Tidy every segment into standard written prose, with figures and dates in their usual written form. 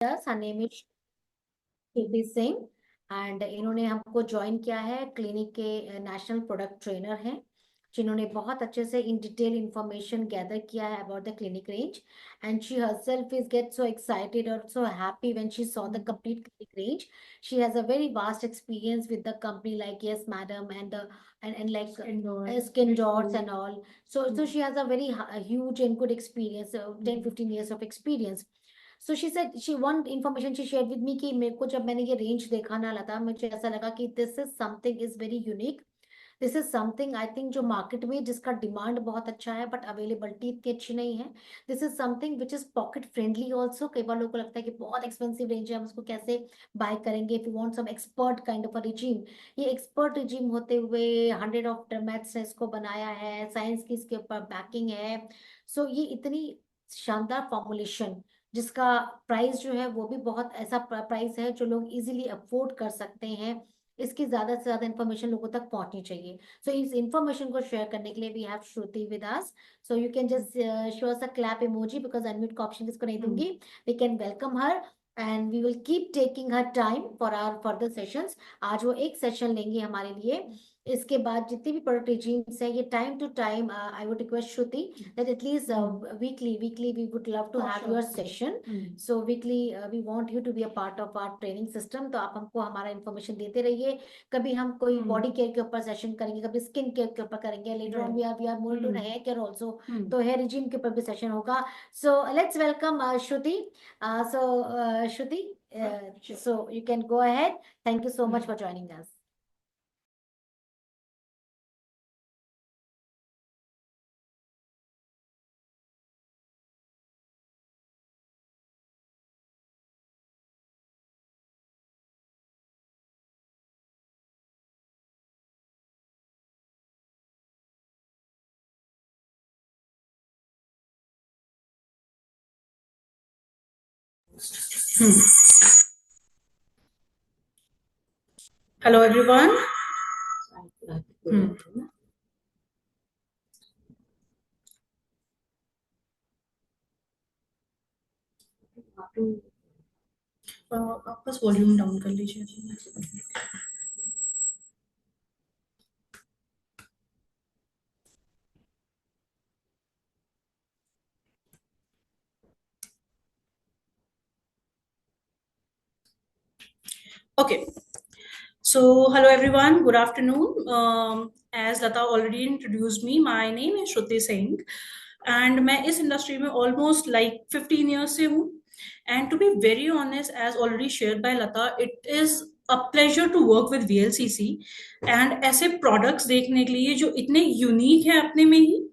Yes, her name is Kriti Singh and इन्होंने हमको join किया है। क्लिनिक के नेशनल प्रोडक्ट ट्रेनर हैं जिन्होंने बहुत अच्छे से इन डिटेल इंफॉर्मेशन गैदर किया है about the clinic range and she herself is get so excited or so happy when she saw the complete clinic range. She has a very vast experience with the company, like yes madam, and like skin dots and all. So she has a very huge and good experience, 10-15 years of experience. So she said she one information she share with me कि मेरे को जब मैंने ये range देखा ना लता, मुझे ऐसा लगा कि this is something is very unique. This is something I think जो मार्केट में जिसका डिमांड बहुत अच्छा है बट अवेलेबिलिटी इतनी अच्छी नहीं है। This is something which is pocket friendly also. कई बार लोगों को लगता है कि बहुत एक्सपेंसिव रेंज है, हम उसको कैसे बाय करेंगे। If you want some expert kind of a regime, ये एक्सपर्ट रिजीम होते हुए 100 ऑफ मैथ्स ने इसको बनाया है, साइंस की इसके ऊपर बैकिंग है। सो ये इतनी शानदार फॉर्मुलेशन जिसका प्राइस जो है वो भी बहुत ऐसा प्राइस है जो लोग इजीली अफोर्ड कर सकते हैं। इसकी ज्यादा से ज्यादा इन्फॉर्मेशन लोगों तक पहुंचनी चाहिए। सो इस इन्फॉर्मेशन को शेयर करने के लिए we have Shruti with us. So you can just show us a clap emoji because unmute का ऑप्शन इसको नहीं दूंगी। We can welcome her and we will keep taking her time for our further sessions. आज वो एक session लेंगे हमारे लिए। इसके बाद जितनी भी प्रोडक्ट regimes है ये time to time I would request Shruti that at least weekly we would love to have your session. So weekly we want you to be a part of our training system. तो आप हमको हमारा information देते रहिए। कभी हम कोई body care के ऊपर सेशन करेंगे, कभी स्किन केयर के ऊपर करेंगे, later on we are moving to hair care also. तो हेयर रिजीम के ऊपर भी सेशन होगा। So let's welcome Shruti. So Shruti, so you can go ahead. Thank you so much for joining us. Hello everyone. आप बस वॉल्यूम डाउन कर लीजिए। Okay. So hello everyone. Good afternoon. As Lata already introduced me, my name is Shruti Singh, and मैं इस industry में almost like 15 years से हूँ. And to be very honest, as already shared by Lata, it is a pleasure to work with VLCC and ऐसे products देखने के लिए जो इतने unique है अपने में ही,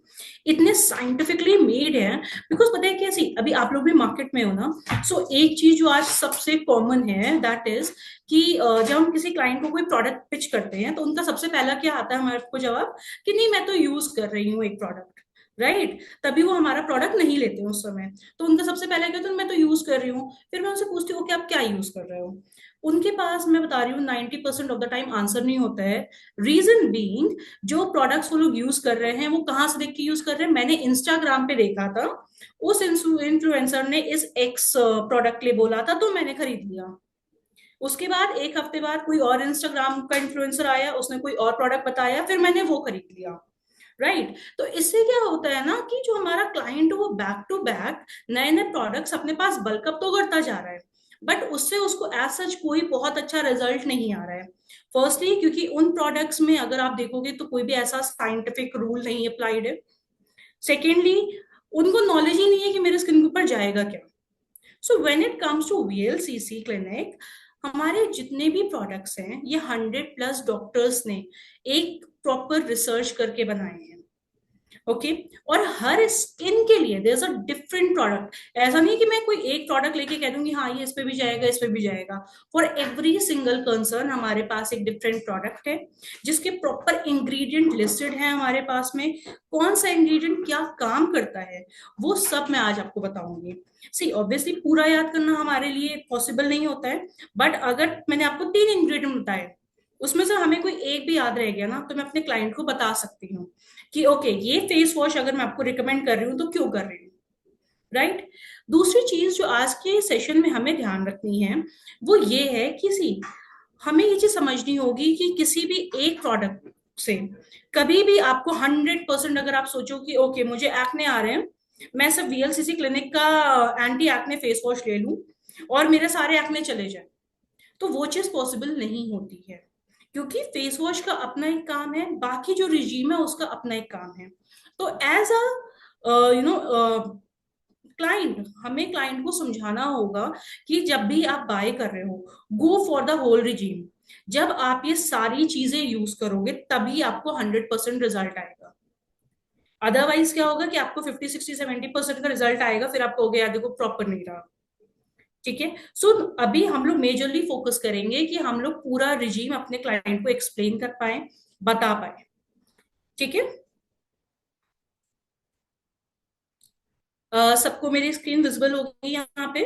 इतने साइंटिफिकली मेड है। बिकॉज पता है कैसी, अभी आप लोग भी मार्केट में हो ना, सो एक चीज जो आज सबसे कॉमन है दैट इज कि जब हम किसी क्लाइंट को कोई प्रोडक्ट पिच करते हैं तो उनका सबसे पहला क्या आता है हमारे को जवाब कि नहीं मैं तो यूज कर रही हूँ एक प्रोडक्ट, राइट। तभी वो हमारा प्रोडक्ट नहीं लेते हैं उस समय। तो उनका सबसे पहला क्या होता है, मैं तो यूज कर रही हूँ। फिर मैं उनसे पूछती हूँ कि आप क्या यूज कर रहे हो। उनके पास मैं बता रही हूँ 90% ऑफ द टाइम आंसर नहीं होता है। रीजन बीइंग, जो प्रोडक्ट्स वो लोग यूज कर रहे हैं वो कहाँ से देख के यूज कर रहे हैं। मैंने इंस्टाग्राम पे देखा था, उस इन्फ्लुएंसर ने इस एक्स प्रोडक्ट के लिए बोला था तो मैंने खरीद लिया। उसके बाद एक हफ्ते बाद कोई और इंस्टाग्राम का इन्फ्लुएंसर आया, उसने कोई और प्रोडक्ट बताया, फिर मैंने वो खरीद लिया, राइट। तो इससे क्या होता है ना कि जो हमारा क्लाइंट वो बैक टू बैक नए नए प्रोडक्ट्स अपने पास बल्कअप तो करता जा रहा है, बट उससे उसको एज सच कोई बहुत अच्छा रिजल्ट नहीं आ रहा है। फर्स्टली क्योंकि उन प्रोडक्ट्स में अगर आप देखोगे तो कोई भी ऐसा साइंटिफिक रूल नहीं अप्लाइड है। सेकेंडली, उनको नॉलेज ही नहीं है कि मेरे स्किन के ऊपर जाएगा क्या। So when it comes to VLCC clinic, हमारे जितने भी प्रोडक्ट्स हैं ये 100+ डॉक्टर्स ने एक प्रॉपर रिसर्च करके बनाए हैं। ओके और हर स्किन के लिए there is a different product. ऐसा नहीं कि मैं कोई एक प्रोडक्ट लेके कह दूंगी हाँ ये इस पे भी जाएगा इस पे भी जाएगा। फॉर एवरी सिंगल कंसर्न हमारे पास एक डिफरेंट प्रोडक्ट है जिसके प्रॉपर इंग्रेडिएंट लिस्टेड है हमारे पास में। कौन सा इंग्रेडिएंट क्या काम करता है वो सब मैं आज आपको बताऊंगी। सी ऑब्वियसली पूरा याद करना हमारे लिए पॉसिबल नहीं होता है, बट अगर मैंने आपको 3 इंग्रेडिएंट बताए उसमें से हमें कोई एक भी याद रह गया ना तो मैं अपने क्लाइंट को बता सकती हूँ कि ओके ये फेस वॉश अगर मैं आपको रिकमेंड कर रही हूँ तो क्यों कर रही हूँ, राइट। दूसरी चीज जो आज के सेशन में हमें ध्यान रखनी है वो ये है कि सी हमें ये चीज समझनी होगी कि किसी भी एक प्रोडक्ट से कभी भी आपको 100%, अगर आप सोचो कि ओके मुझे एक्ने आ रहे हैं, मैं सिर्फ वीएलसीसी क्लिनिक का एंटी एक्ने फेस वॉश ले लूं और मेरे सारे एक्ने चले जाए, तो वो चीज पॉसिबल नहीं होती है। क्योंकि फेस वॉश का अपना एक काम है, बाकी जो रिजीम है उसका अपना एक काम है। तो एज अ क्लाइंट, हमें क्लाइंट को समझाना होगा कि जब भी आप बाय कर रहे हो, go for the whole regime. जब आप ये सारी चीजें यूज करोगे तभी आपको 100% रिजल्ट आएगा। अदरवाइज क्या होगा कि आपको 50, 60, 70% का रिजल्ट आएगा, फिर आप कहोगे यार देखो प्रॉपर नहीं रहा। ठीक है। सो अभी हम लोग मेजरली फोकस करेंगे कि हम लोग पूरा रिजीम अपने क्लाइंट को एक्सप्लेन कर पाए, बता पाए। ठीक है। सबको मेरी स्क्रीन विजिबल होगी यहाँ पे?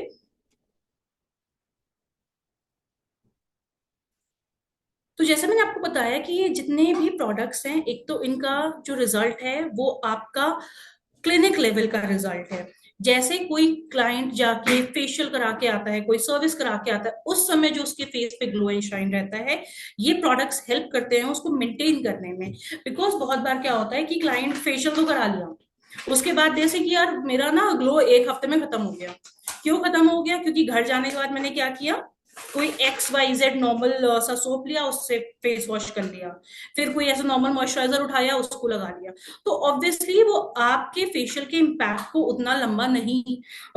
तो जैसे मैंने आपको बताया कि ये जितने भी प्रोडक्ट्स हैं, एक तो इनका जो रिजल्ट है वो आपका क्लिनिक लेवल का रिजल्ट है। जैसे कोई क्लाइंट जाके फेशियल करा के आता है, कोई सर्विस करा के आता है, उस समय जो उसके फेस पे ग्लो एंड शाइन रहता है, ये प्रोडक्ट्स हेल्प करते हैं उसको मेंटेन करने में। बिकॉज बहुत बार क्या होता है कि क्लाइंट फेशियल तो करा लिया, उसके बाद जैसे कि यार मेरा ना ग्लो एक हफ्ते में खत्म हो गया। क्यों खत्म हो गया? क्योंकि घर जाने के बाद मैंने क्या किया, कोई XYZ नॉर्मल सा सोप लिया, उससे फेस वॉश कर लिया, फिर कोई ऐसा नॉर्मल मॉइस्चराइजर उठाया उसको लगा लिया। तो ऑब्वियसली वो आपके फेशियल के इम्पैक्ट को उतना लंबा नहीं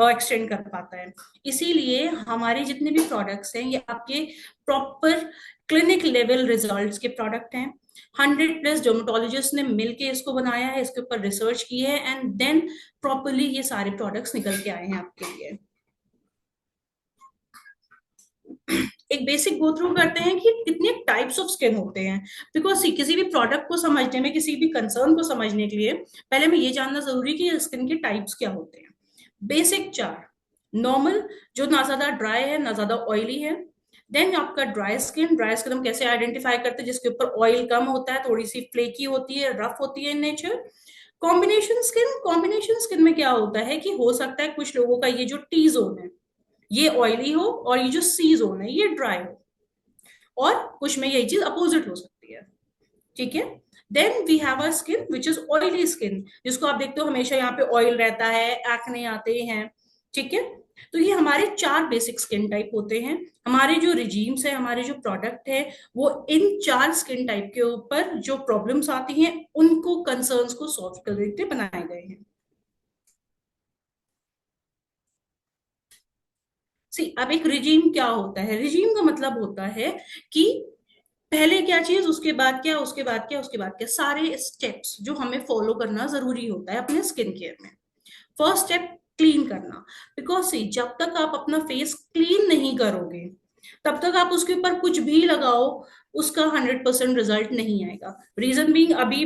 एक्सटेंड कर पाता है। इसीलिए हमारे जितने भी प्रोडक्ट्स हैं ये आपके प्रॉपर क्लिनिक लेवल रिजल्ट्स के प्रोडक्ट हैं। 100+ डर्मेटोलॉजिस्ट ने मिलके इसको बनाया है, इसके ऊपर रिसर्च की है, एंड देन प्रॉपरली ये सारे प्रोडक्ट्स निकल के आए हैं आपके लिए। एक बेसिक गो थ्रू करते हैं कि कितने टाइप्स ऑफ स्किन होते हैं। बिकॉज किसी भी प्रोडक्ट को समझने में, किसी भी कंसर्न को समझने के लिए पहले हमें ये जानना जरूरी कि स्किन के टाइप्स क्या होते हैं। बेसिक 4: नॉर्मल, जो ना ज्यादा ड्राई है ना ज्यादा ऑयली है। देन आपका ड्राई स्किन, ड्राई स्किन हम कैसे आइडेंटिफाई करते हैं? जिसके ऊपर ऑयल कम होता है, थोड़ी सी फ्लेकी होती है, रफ होती है in nature. Combination skin, combination skin में क्या होता है कि हो सकता है कुछ लोगों का ये जो टी जोन है ये ऑयली हो और ये जो सी जोन है ये ड्राई हो, और कुछ में यही चीज अपोजिट हो सकती है। ठीक है। Then we have a skin which is oily skin, जिसको आप देखते हो हमेशा यहाँ पे ऑयल रहता है, एक्ने आते हैं। ठीक है। तो ये हमारे 4 बेसिक स्किन टाइप होते हैं। हमारे जो रिजीम्स है, हमारे जो प्रोडक्ट है, वो इन 4 स्किन टाइप के ऊपर जो प्रॉब्लम्स आती हैं उनको, कंसर्न्स को सॉल्व करने के लिए बनाए गए हैं। सी अब एक रिजीम क्या होता है? रिजीम का मतलब होता है कि पहले क्या चीज, उसके बाद क्या, उसके बाद क्या, उसके बाद क्या, सारे स्टेप्स जो हमें फॉलो करना जरूरी होता है अपने स्किन केयर में। फर्स्ट स्टेप, क्लीन करना। बिकॉज सी जब तक आप अपना फेस क्लीन नहीं करोगे तब तक आप उसके ऊपर कुछ भी लगाओ, उसका 100% रिजल्ट नहीं आएगा। रीजन बीइंग, अभी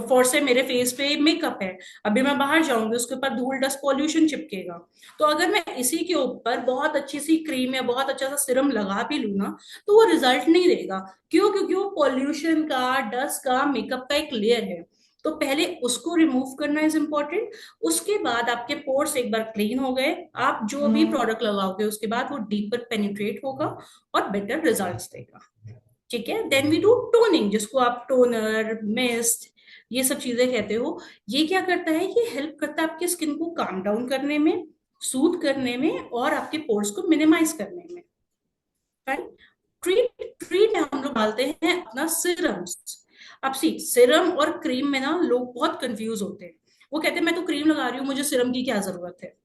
फॉर से मेरे फेस पे मेकअप है, अभी मैं बाहर जाऊंगी उसके ऊपर धूल डस्ट पॉल्यूशन चिपकेगा। तो अगर मैं इसी के ऊपर बहुत अच्छी सी क्रीम या बहुत अच्छा सा सिरम लगा भी लू ना, तो वो रिजल्ट नहीं देगा। क्यों? क्योंकि वो पॉल्यूशन का, डस्ट का, मेकअप का एक लेयर है। तो पहले उसको रिमूव करना इज इम्पोर्टेंट। उसके बाद आपके पोर्स एक बार क्लीन हो गए, आप जो भी प्रोडक्ट लगाओगे उसके बाद वो डीपर पेनिट्रेट होगा और बेटर रिजल्ट्स देगा। ठीक है। देन वी डू टोनिंग, जिसको आप टोनर, मिस्ट, ये सब चीजें कहते हो। ये क्या करता है? ये हेल्प करता है आपकी स्किन को काम डाउन करने में, सूद करने में, और आपके पोर्स को मिनिमाइज करने में। राइट। ट्रीट, ट्रीट में हम लोग डालते हैं अपना सिरम्स। अब सी सिरम और क्रीम में ना लोग बहुत कंफ्यूज होते हैं। वो कहते हैं मैं तो क्रीम लगा रही हूँ, मुझे सिरम की क्या जरूरत है?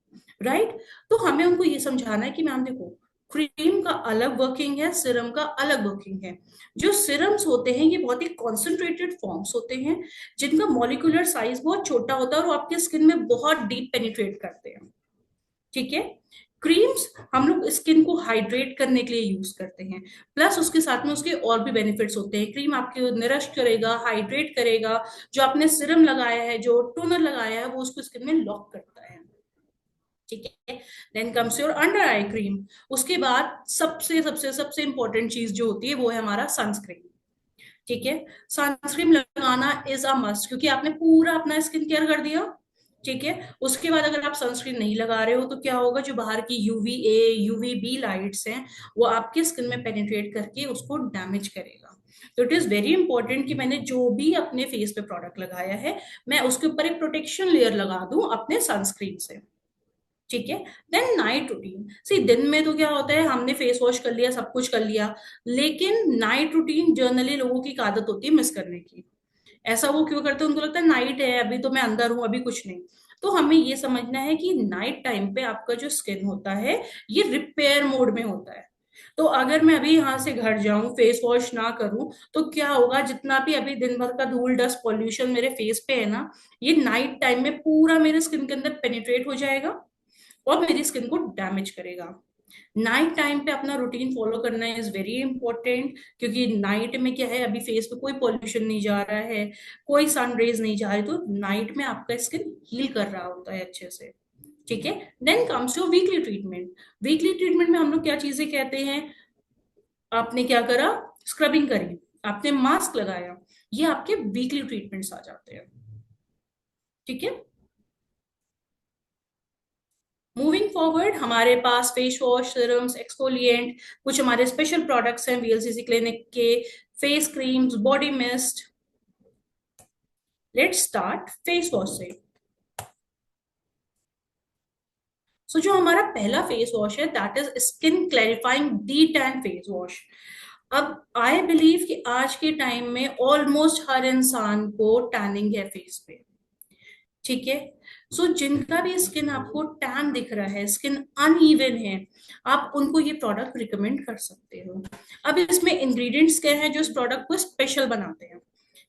राइट। तो हमें उनको ये समझाना है कि मैम देखो, क्रीम का अलग वर्किंग है, सिरम का अलग वर्किंग है। जो सिरम्स होते हैं ये बहुत ही कॉन्सेंट्रेटेड फॉर्म्स होते हैं, जिनका मॉलिक्यूलर साइज बहुत छोटा होता है और वो आपके स्किन में बहुत डीप पेनिट्रेट करते हैं। ठीक है। क्रीम्स हम लोग स्किन को हाइड्रेट करने के लिए यूज करते हैं, प्लस उसके साथ में उसके और भी बेनिफिट्स होते हैं। क्रीम आपके नरिश करेगा, हाइड्रेट करेगा। जो आपने सिरम लगाया है, जो टोनर लगाया है, वो उसको स्किन में लॉक करता है। ठीक है। Then comes your under eye cream. उसके बाद सबसे सबसे सबसे इंपॉर्टेंट चीज जो होती है वो है हमारा सनस्क्रीन। ठीक है। सनस्क्रीन लगाना इज अ मस्ट, क्योंकि आपने पूरा अपना स्किन केयर कर दिया, ठीक है। उसके बाद अगर आप सनस्क्रीन नहीं लगा रहे हो तो क्या होगा, जो बाहर की यूवीए यूवीबी लाइट्स हैं वो आपके स्किन में पेनिट्रेट करके उसको डैमेज करेगा। तो इट इज वेरी इंपॉर्टेंट कि मैंने जो भी अपने फेस पे प्रोडक्ट लगाया है मैं उसके ऊपर एक प्रोटेक्शन लेयर लगा दूं अपने सनस्क्रीन से। ठीक है। देन नाइट रूटीन, सी दिन में तो क्या होता है, हमने फेस वॉश कर लिया, सब कुछ कर लिया, लेकिन नाइट रूटीन जनरली लोगों की एक आदत होती है मिस करने की। ऐसा वो क्यों करते हैं, उनको लगता है नाइट है, अभी तो मैं अंदर हूं, अभी कुछ नहीं। तो हमें ये समझना है कि नाइट टाइम पे आपका जो स्किन होता है ये रिपेयर मोड में होता है। तो अगर मैं अभी यहाँ से घर जाऊं, फेस वॉश ना करूं, तो क्या होगा, जितना भी अभी दिन भर का धूल डस्ट पॉल्यूशन मेरे फेस पे है ना, ये नाइट टाइम में पूरा मेरे स्किन के अंदर पेनिट्रेट हो जाएगा और मेरी स्किन को डैमेज करेगा। नाइट टाइम पे अपना रूटीन फॉलो करना इज वेरी इंपॉर्टेंट, क्योंकि नाइट में क्या है, अभी फेस पे कोई पॉल्यूशन नहीं जा रहा है, कोई सन रेज नहीं जा रही, तो नाइट में आपका स्किन हील कर रहा होता है अच्छे से। ठीक है। Then comes your weekly treatment. Weekly treatment में हम लोग क्या चीजें कहते हैं, आपने क्या करा, स्क्रबिंग करी, आपने मास्क लगाया, ये आपके वीकली ट्रीटमेंट्स आ जाते हैं। ठीक है। मूविंग फॉरवर्ड हमारे पास फेस वॉश, सीरम्स, एक्सफोलिएंट, कुछ हमारे स्पेशल प्रोडक्ट्स हैं वीएलसीसी क्लिनिक के, face creams, body mist. Let's start phase wash से। जो हमारा पहला फेस वॉश है that is skin clarifying de tan face wash. अब आई बिलीव कि आज के टाइम में ऑलमोस्ट हर इंसान को टैनिंग है फेस पे। ठीक है। जिनका भी स्किन आपको टैन दिख रहा है, स्किन अनइवन है, आप उनको ये प्रोडक्ट रिकमेंड कर सकते हो। अब इसमें इंग्रेडिएंट्स क्या है जो इस प्रोडक्ट को स्पेशल बनाते हैं।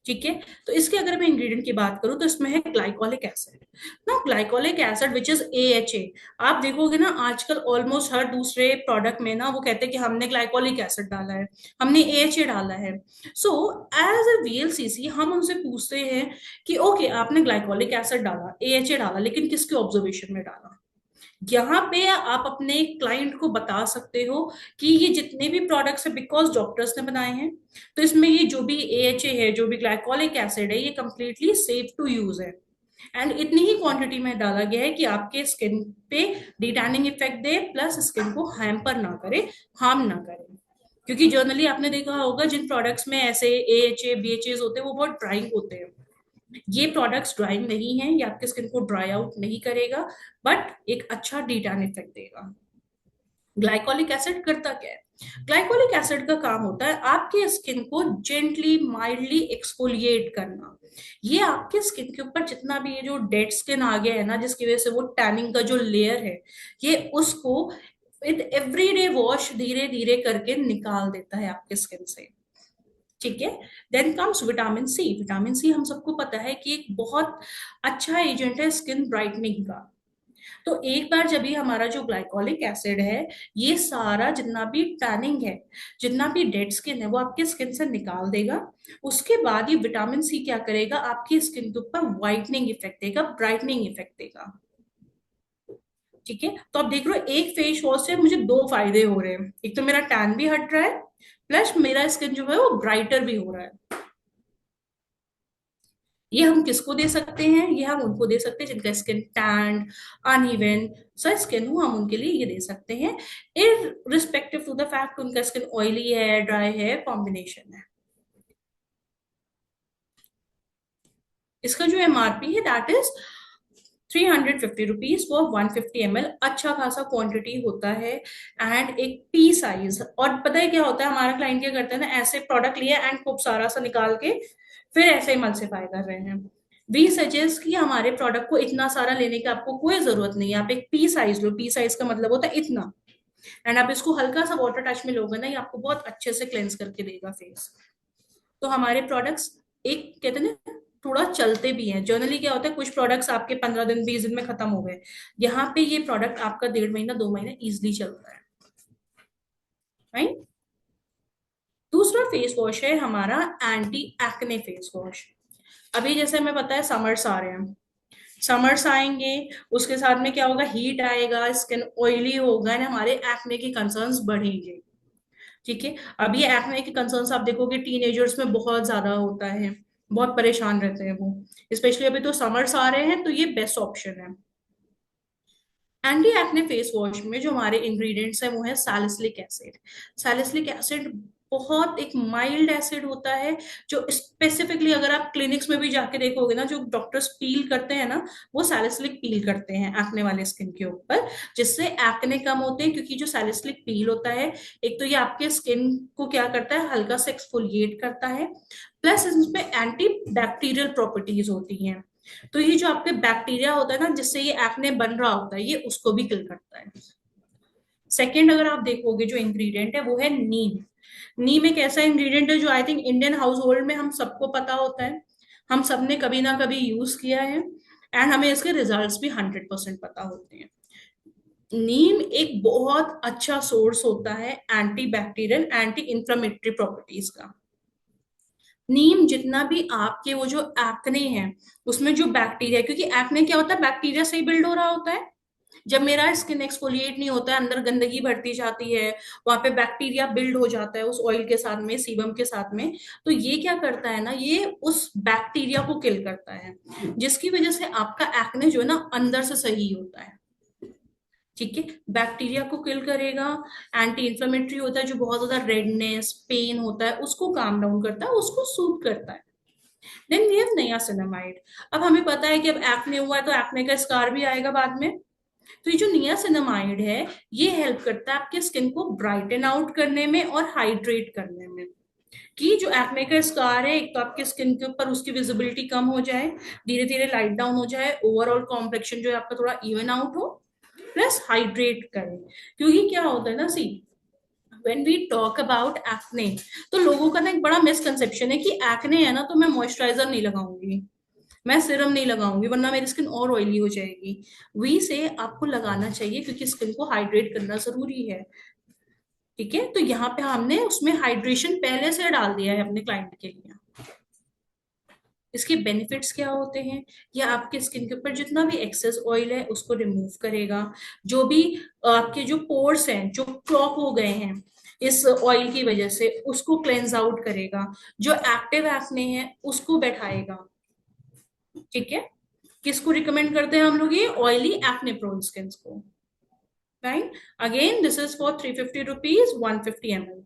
ठीक है। तो इसके अगर मैं इंग्रेडिएंट की बात करूं तो इसमें है ग्लाइकोलिक एसिड। ना glycolic acid which is AHA। आप देखोगे ना आजकल ऑलमोस्ट हर दूसरे प्रोडक्ट में ना वो कहते हैं कि हमने ग्लाइकोलिक एसिड डाला है, हमने AHA डाला है। सो एज अ VLCC हम उनसे पूछते हैं कि ओके आपने ग्लाइकोलिक एसिड डाला, AHA डाला, लेकिन किसके ऑब्जर्वेशन में डाला। यहाँ पे आप अपने क्लाइंट को बता सकते हो कि ये जितने भी प्रोडक्ट्स है बिकॉज डॉक्टर्स ने बनाए हैं, तो इसमें ये जो भी AHA है, जो भी ग्लाइकोलिक एसिड है, ये कंप्लीटली सेफ टू यूज है। एंड इतनी ही क्वांटिटी में डाला गया है कि आपके स्किन पे डिटैनिंग इफेक्ट दे, प्लस स्किन को हैम्पर ना करे, हार्म ना करे। क्योंकि जर्नली आपने देखा होगा जिन प्रोडक्ट्स में ऐसे AHA BHAs होते हैं वो बहुत ड्राइंग होते हैं। ये प्रोडक्ट्स ड्राइंग नहीं है, ये आपके स्किन को ड्राई आउट नहीं करेगा, बट एक अच्छा डिटैन इफेक्ट देगा। ग्लाइकोलिक एसिड करता क्या है, ग्लाइकोलिक एसिड का काम होता है आपके स्किन को जेंटली माइल्डली एक्सफोलिएट करना। ये आपके स्किन के ऊपर जितना भी ये जो डेड स्किन आ गया है ना, जिसकी वजह से वो टैनिंग का जो लेयर है, ये उसको विद एवरीडे वॉश धीरे धीरे करके निकाल देता है आपके स्किन से। ठीक है। Then comes vitamin C. Vitamin C हम सबको पता है कि एक बहुत अच्छा एजेंट है स्किन ब्राइटनिंग का। तो एक बार जब भी हमारा जो ग्लाइकोलिक एसिड है, ये सारा जितना भी टैनिंग है, जितना भी डेड स्किन है, वो आपके स्किन से निकाल देगा। उसके बाद ये विटामिन सी क्या करेगा, आपकी स्किन के ऊपर व्हाइटनिंग इफेक्ट देगा, ब्राइटनिंग इफेक्ट देगा। ठीक है। तो आप देख रहे हो एक फेस वॉश से मुझे दो फायदे हो रहे हैं, एक तो मेरा टैन भी हट रहा है, प्लस मेरा स्किन जो है वो ब्राइटर भी हो रहा है। ये हम किसको दे सकते हैं, ये हम उनको दे सकते हैं जिनका स्किन टैंड, अनइवन सा स्किन हो, हम उनके लिए ये दे सकते हैं, इररिस्पेक्टिव टू द फैक्ट उनका स्किन ऑयली है, ड्राई है, कॉम्बिनेशन है। इसका जो MRP है that is 350 rupees for 150 ml। अच्छा खासा क्वांटिटी होता है एंड एक पी साइज। और पता है क्या होता है, हमारा क्लाइंट क्या करता है ना, ऐसे प्रोडक्ट लिया एंड खूब सारा सा निकाल के फिर ऐसे इमल्सिफाई कर रहे हैं। वी सजेस्ट कि हमारे प्रोडक्ट को इतना सारा लेने की आपको कोई जरूरत नहीं है, आप एक P size low. P size का मतलब होता है इतना, एंड आप इसको हल्का सा वाटर टच में लोगे ना, ये आपको बहुत अच्छे से क्लेंस करके देगा फेस। तो हमारे प्रोडक्ट्स एक कहते हैं ना थोड़ा चलते भी हैं। जनरली क्या होता है, कुछ प्रोडक्ट्स आपके 15 दिन 20 दिन में खत्म हो गए, यहाँ पे ये प्रोडक्ट आपका 1.5 महीना 2 महीने इजिली चल रहा है। राइट। दूसरा फेस वॉश है हमारा एंटी एक्ने फेस वॉश। अभी जैसे हमें पता है समर्स आ रहे हैं, समर्स आएंगे, उसके साथ में क्या होगा, हीट आएगा, स्किन ऑयली होगा ना, हमारे एक्ने की कंसर्न्स बढ़ेंगे। ठीक है। अब ये एक्ने के कंसर्न्स आप देखोगे टीनेजर्स में बहुत ज्यादा होता है, बहुत परेशान रहते हैं वो, स्पेशली अभी तो समर्स आ रहे हैं, तो ये बेस्ट ऑप्शन है। एंटी एक्ने फेस वॉश में जो हमारे इंग्रेडिएंट्स हैं वो है सैलिसिलिक एसिड। सैलिसिलिक एसिड बहुत एक माइल्ड एसिड होता है, जो स्पेसिफिकली अगर आप क्लिनिक्स में भी जाके देखोगे ना, जो डॉक्टर्स पील करते हैं ना, वो सैलिसिलिक पील करते हैं एक्ने वाले स्किन के ऊपर, जिससे एक्ने कम होते हैं। क्योंकि जो सैलिसिलिक पील होता है, एक तो ये आपके स्किन को क्या करता है, हल्का से एक्सफोलिएट करता है, प्लस इसमें एंटी बैक्टीरियल प्रॉपर्टीज होती हैं। तो ये जो आपके बैक्टीरिया होता है ना, जिससे ये एक्ने बन रहा होता है, ये उसको भी किल करता है। सेकेंड अगर आप देखोगे जो इंग्रेडिएंट है वो है नीम। नीम एक ऐसा इंग्रेडिएंट है जो I think Indian house hold में हम सबको पता होता है, हम सबने कभी ना कभी यूज किया है, एंड हमें इसके रिजल्ट्स भी 100% पता होते हैं। नीम एक बहुत अच्छा सोर्स होता है anti bacterial anti inflammatory properties का। नीम जितना भी आपके वो जो एक्ने है उसमें जो बैक्टीरिया, क्योंकि एक्ने क्या होता है, बैक्टीरिया से ही बिल्ड हो रहा होता है। जब मेरा स्किन एक्सफोलिएट नहीं होता है, अंदर गंदगी भरती जाती है, वहां पे बैक्टीरिया बिल्ड हो जाता है उस ऑयल के साथ में, सीबम के साथ में। तो ये क्या करता है ना, ये उस बैक्टीरिया को किल करता है, जिसकी वजह से आपका एक्ने जो है ना अंदर से सही होता है। ठीक है, बैक्टीरिया को किल करेगा। एंटी इंफ्लेमेटरी होता है, जो बहुत ज्यादा रेडनेस पेन होता है उसको काम डाउन करता है, उसको सूट करता है। Then we have niacinamide. अब हमें पता है कि अब एक्ने हुआ है तो एक्ने का स्कार भी आएगा बाद में। तो ये जो नियासिनामाइड है, ये हेल्प करता है आपके स्किन को ब्राइटन आउट करने में और हाइड्रेट करने में, कि जो एक्ने का स्कार है, एक तो आपके स्किन के ऊपर उसकी विजिबिलिटी कम हो जाए, धीरे धीरे लाइट डाउन हो जाए, ओवरऑल कॉम्प्लेक्शन जो है आपका थोड़ा इवन आउट हो, प्लस हाइड्रेट करें। क्योंकि क्या होता है ना, see when we talk about acne, तो लोगों का ना एक बड़ा मिसकंसेप्शन है कि एक्ने है ना तो मैं मॉइस्चराइजर नहीं लगाऊंगी, मैं सिरम नहीं लगाऊंगी वरना मेरी स्किन और ऑयली हो जाएगी। वी से आपको लगाना चाहिए, क्योंकि स्किन को हाइड्रेट करना जरूरी है। ठीक है, तो यहाँ पे हमने उसमें हाइड्रेशन पहले से डाल दिया है अपने क्लाइंट के लिए। इसके बेनिफिट्स क्या होते हैं, ये आपके स्किन के ऊपर जितना भी एक्सेस ऑयल है उसको रिमूव करेगा। जो भी आपके जो पोर्स हैं जो क्लॉग हो गए हैं इस ऑयल की वजह से, उसको क्लेंज आउट करेगा। जो एक्टिव एक्ने है उसको बैठाएगा। ठीक है, किसको रिकमेंड करते हैं हम लोग, ये ऑयली एक्ने प्रोन स्किन को। Right, again this is for 350 rupees 150 ml।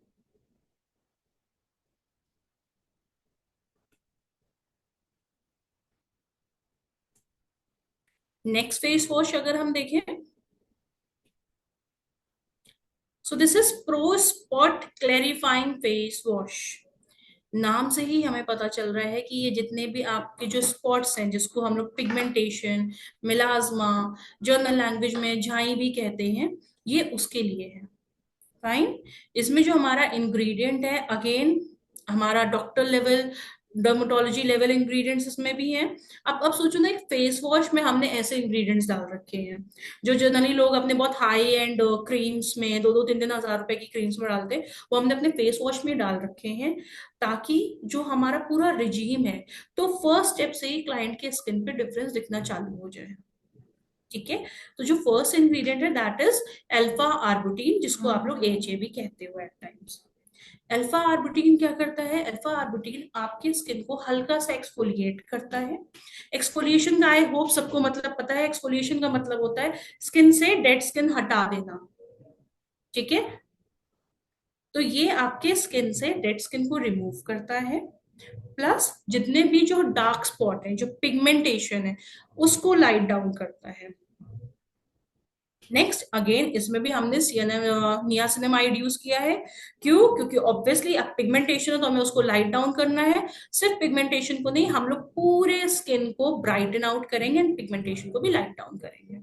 Next face wash अगर हम देखें, so this is pro spot clarifying face wash. नाम से ही हमें पता चल रहा है कि ये जितने भी आपके जो स्पॉट्स हैं, जिसको हम लोग पिगमेंटेशन, मिलाज्मा, जर्नल लैंग्वेज में झाई भी कहते हैं, ये उसके लिए है। फाइन, इसमें जो हमारा इंग्रेडिएंट है, अगेन हमारा doctor level, dermatology level ingredients इसमें भी हैं। अब सोचो ना, एक फेस वॉश में हमने ऐसे इंग्रेडिएंट्स डाल रखे हैं जो जनरली लोग अपने बहुत हाई एंड क्रीम्स में, 2-2 3-3 हज़ार रुपए की क्रीम्स में डालते हैं, वो हमने अपने फेस वॉश में डाल रखे हैं, ताकि जो हमारा पूरा रिजीम है, तो फर्स्ट स्टेप से ही क्लाइंट के स्किन पे डिफरेंस दिखना चालू हो जाए। ठीक है, तो जो फर्स्ट इंग्रेडिएंट है दैट इज अल्फा आर्बुटीन, जिसको आप लोग एचए भी कहते हो एट टाइम्स। अल्फा आर्बुटीन क्या करता है, अल्फा आर्बुटीन आपके स्किन को हल्का सा एक्सफोलिएट करता है। एक्सफोलिएशन का आई होप सबको मतलब पता है, एक्सफोलिएशन का मतलब होता है स्किन से डेड स्किन हटा देना। ठीक है, तो ये आपके स्किन से डेड स्किन को रिमूव करता है, प्लस जितने भी जो डार्क स्पॉट है, जो पिगमेंटेशन है, उसको लाइट डाउन करता है। नेक्स्ट अगेन इसमें भी हमने नियासिनामाइड यूज किया है। क्यों, क्योंकि ऑब्वियसली अब पिगमेंटेशन है तो हमें उसको लाइट डाउन करना है। सिर्फ पिगमेंटेशन को नहीं, हम लोग पूरे स्किन को ब्राइटन आउट करेंगे एंड पिगमेंटेशन को भी लाइट डाउन करेंगे।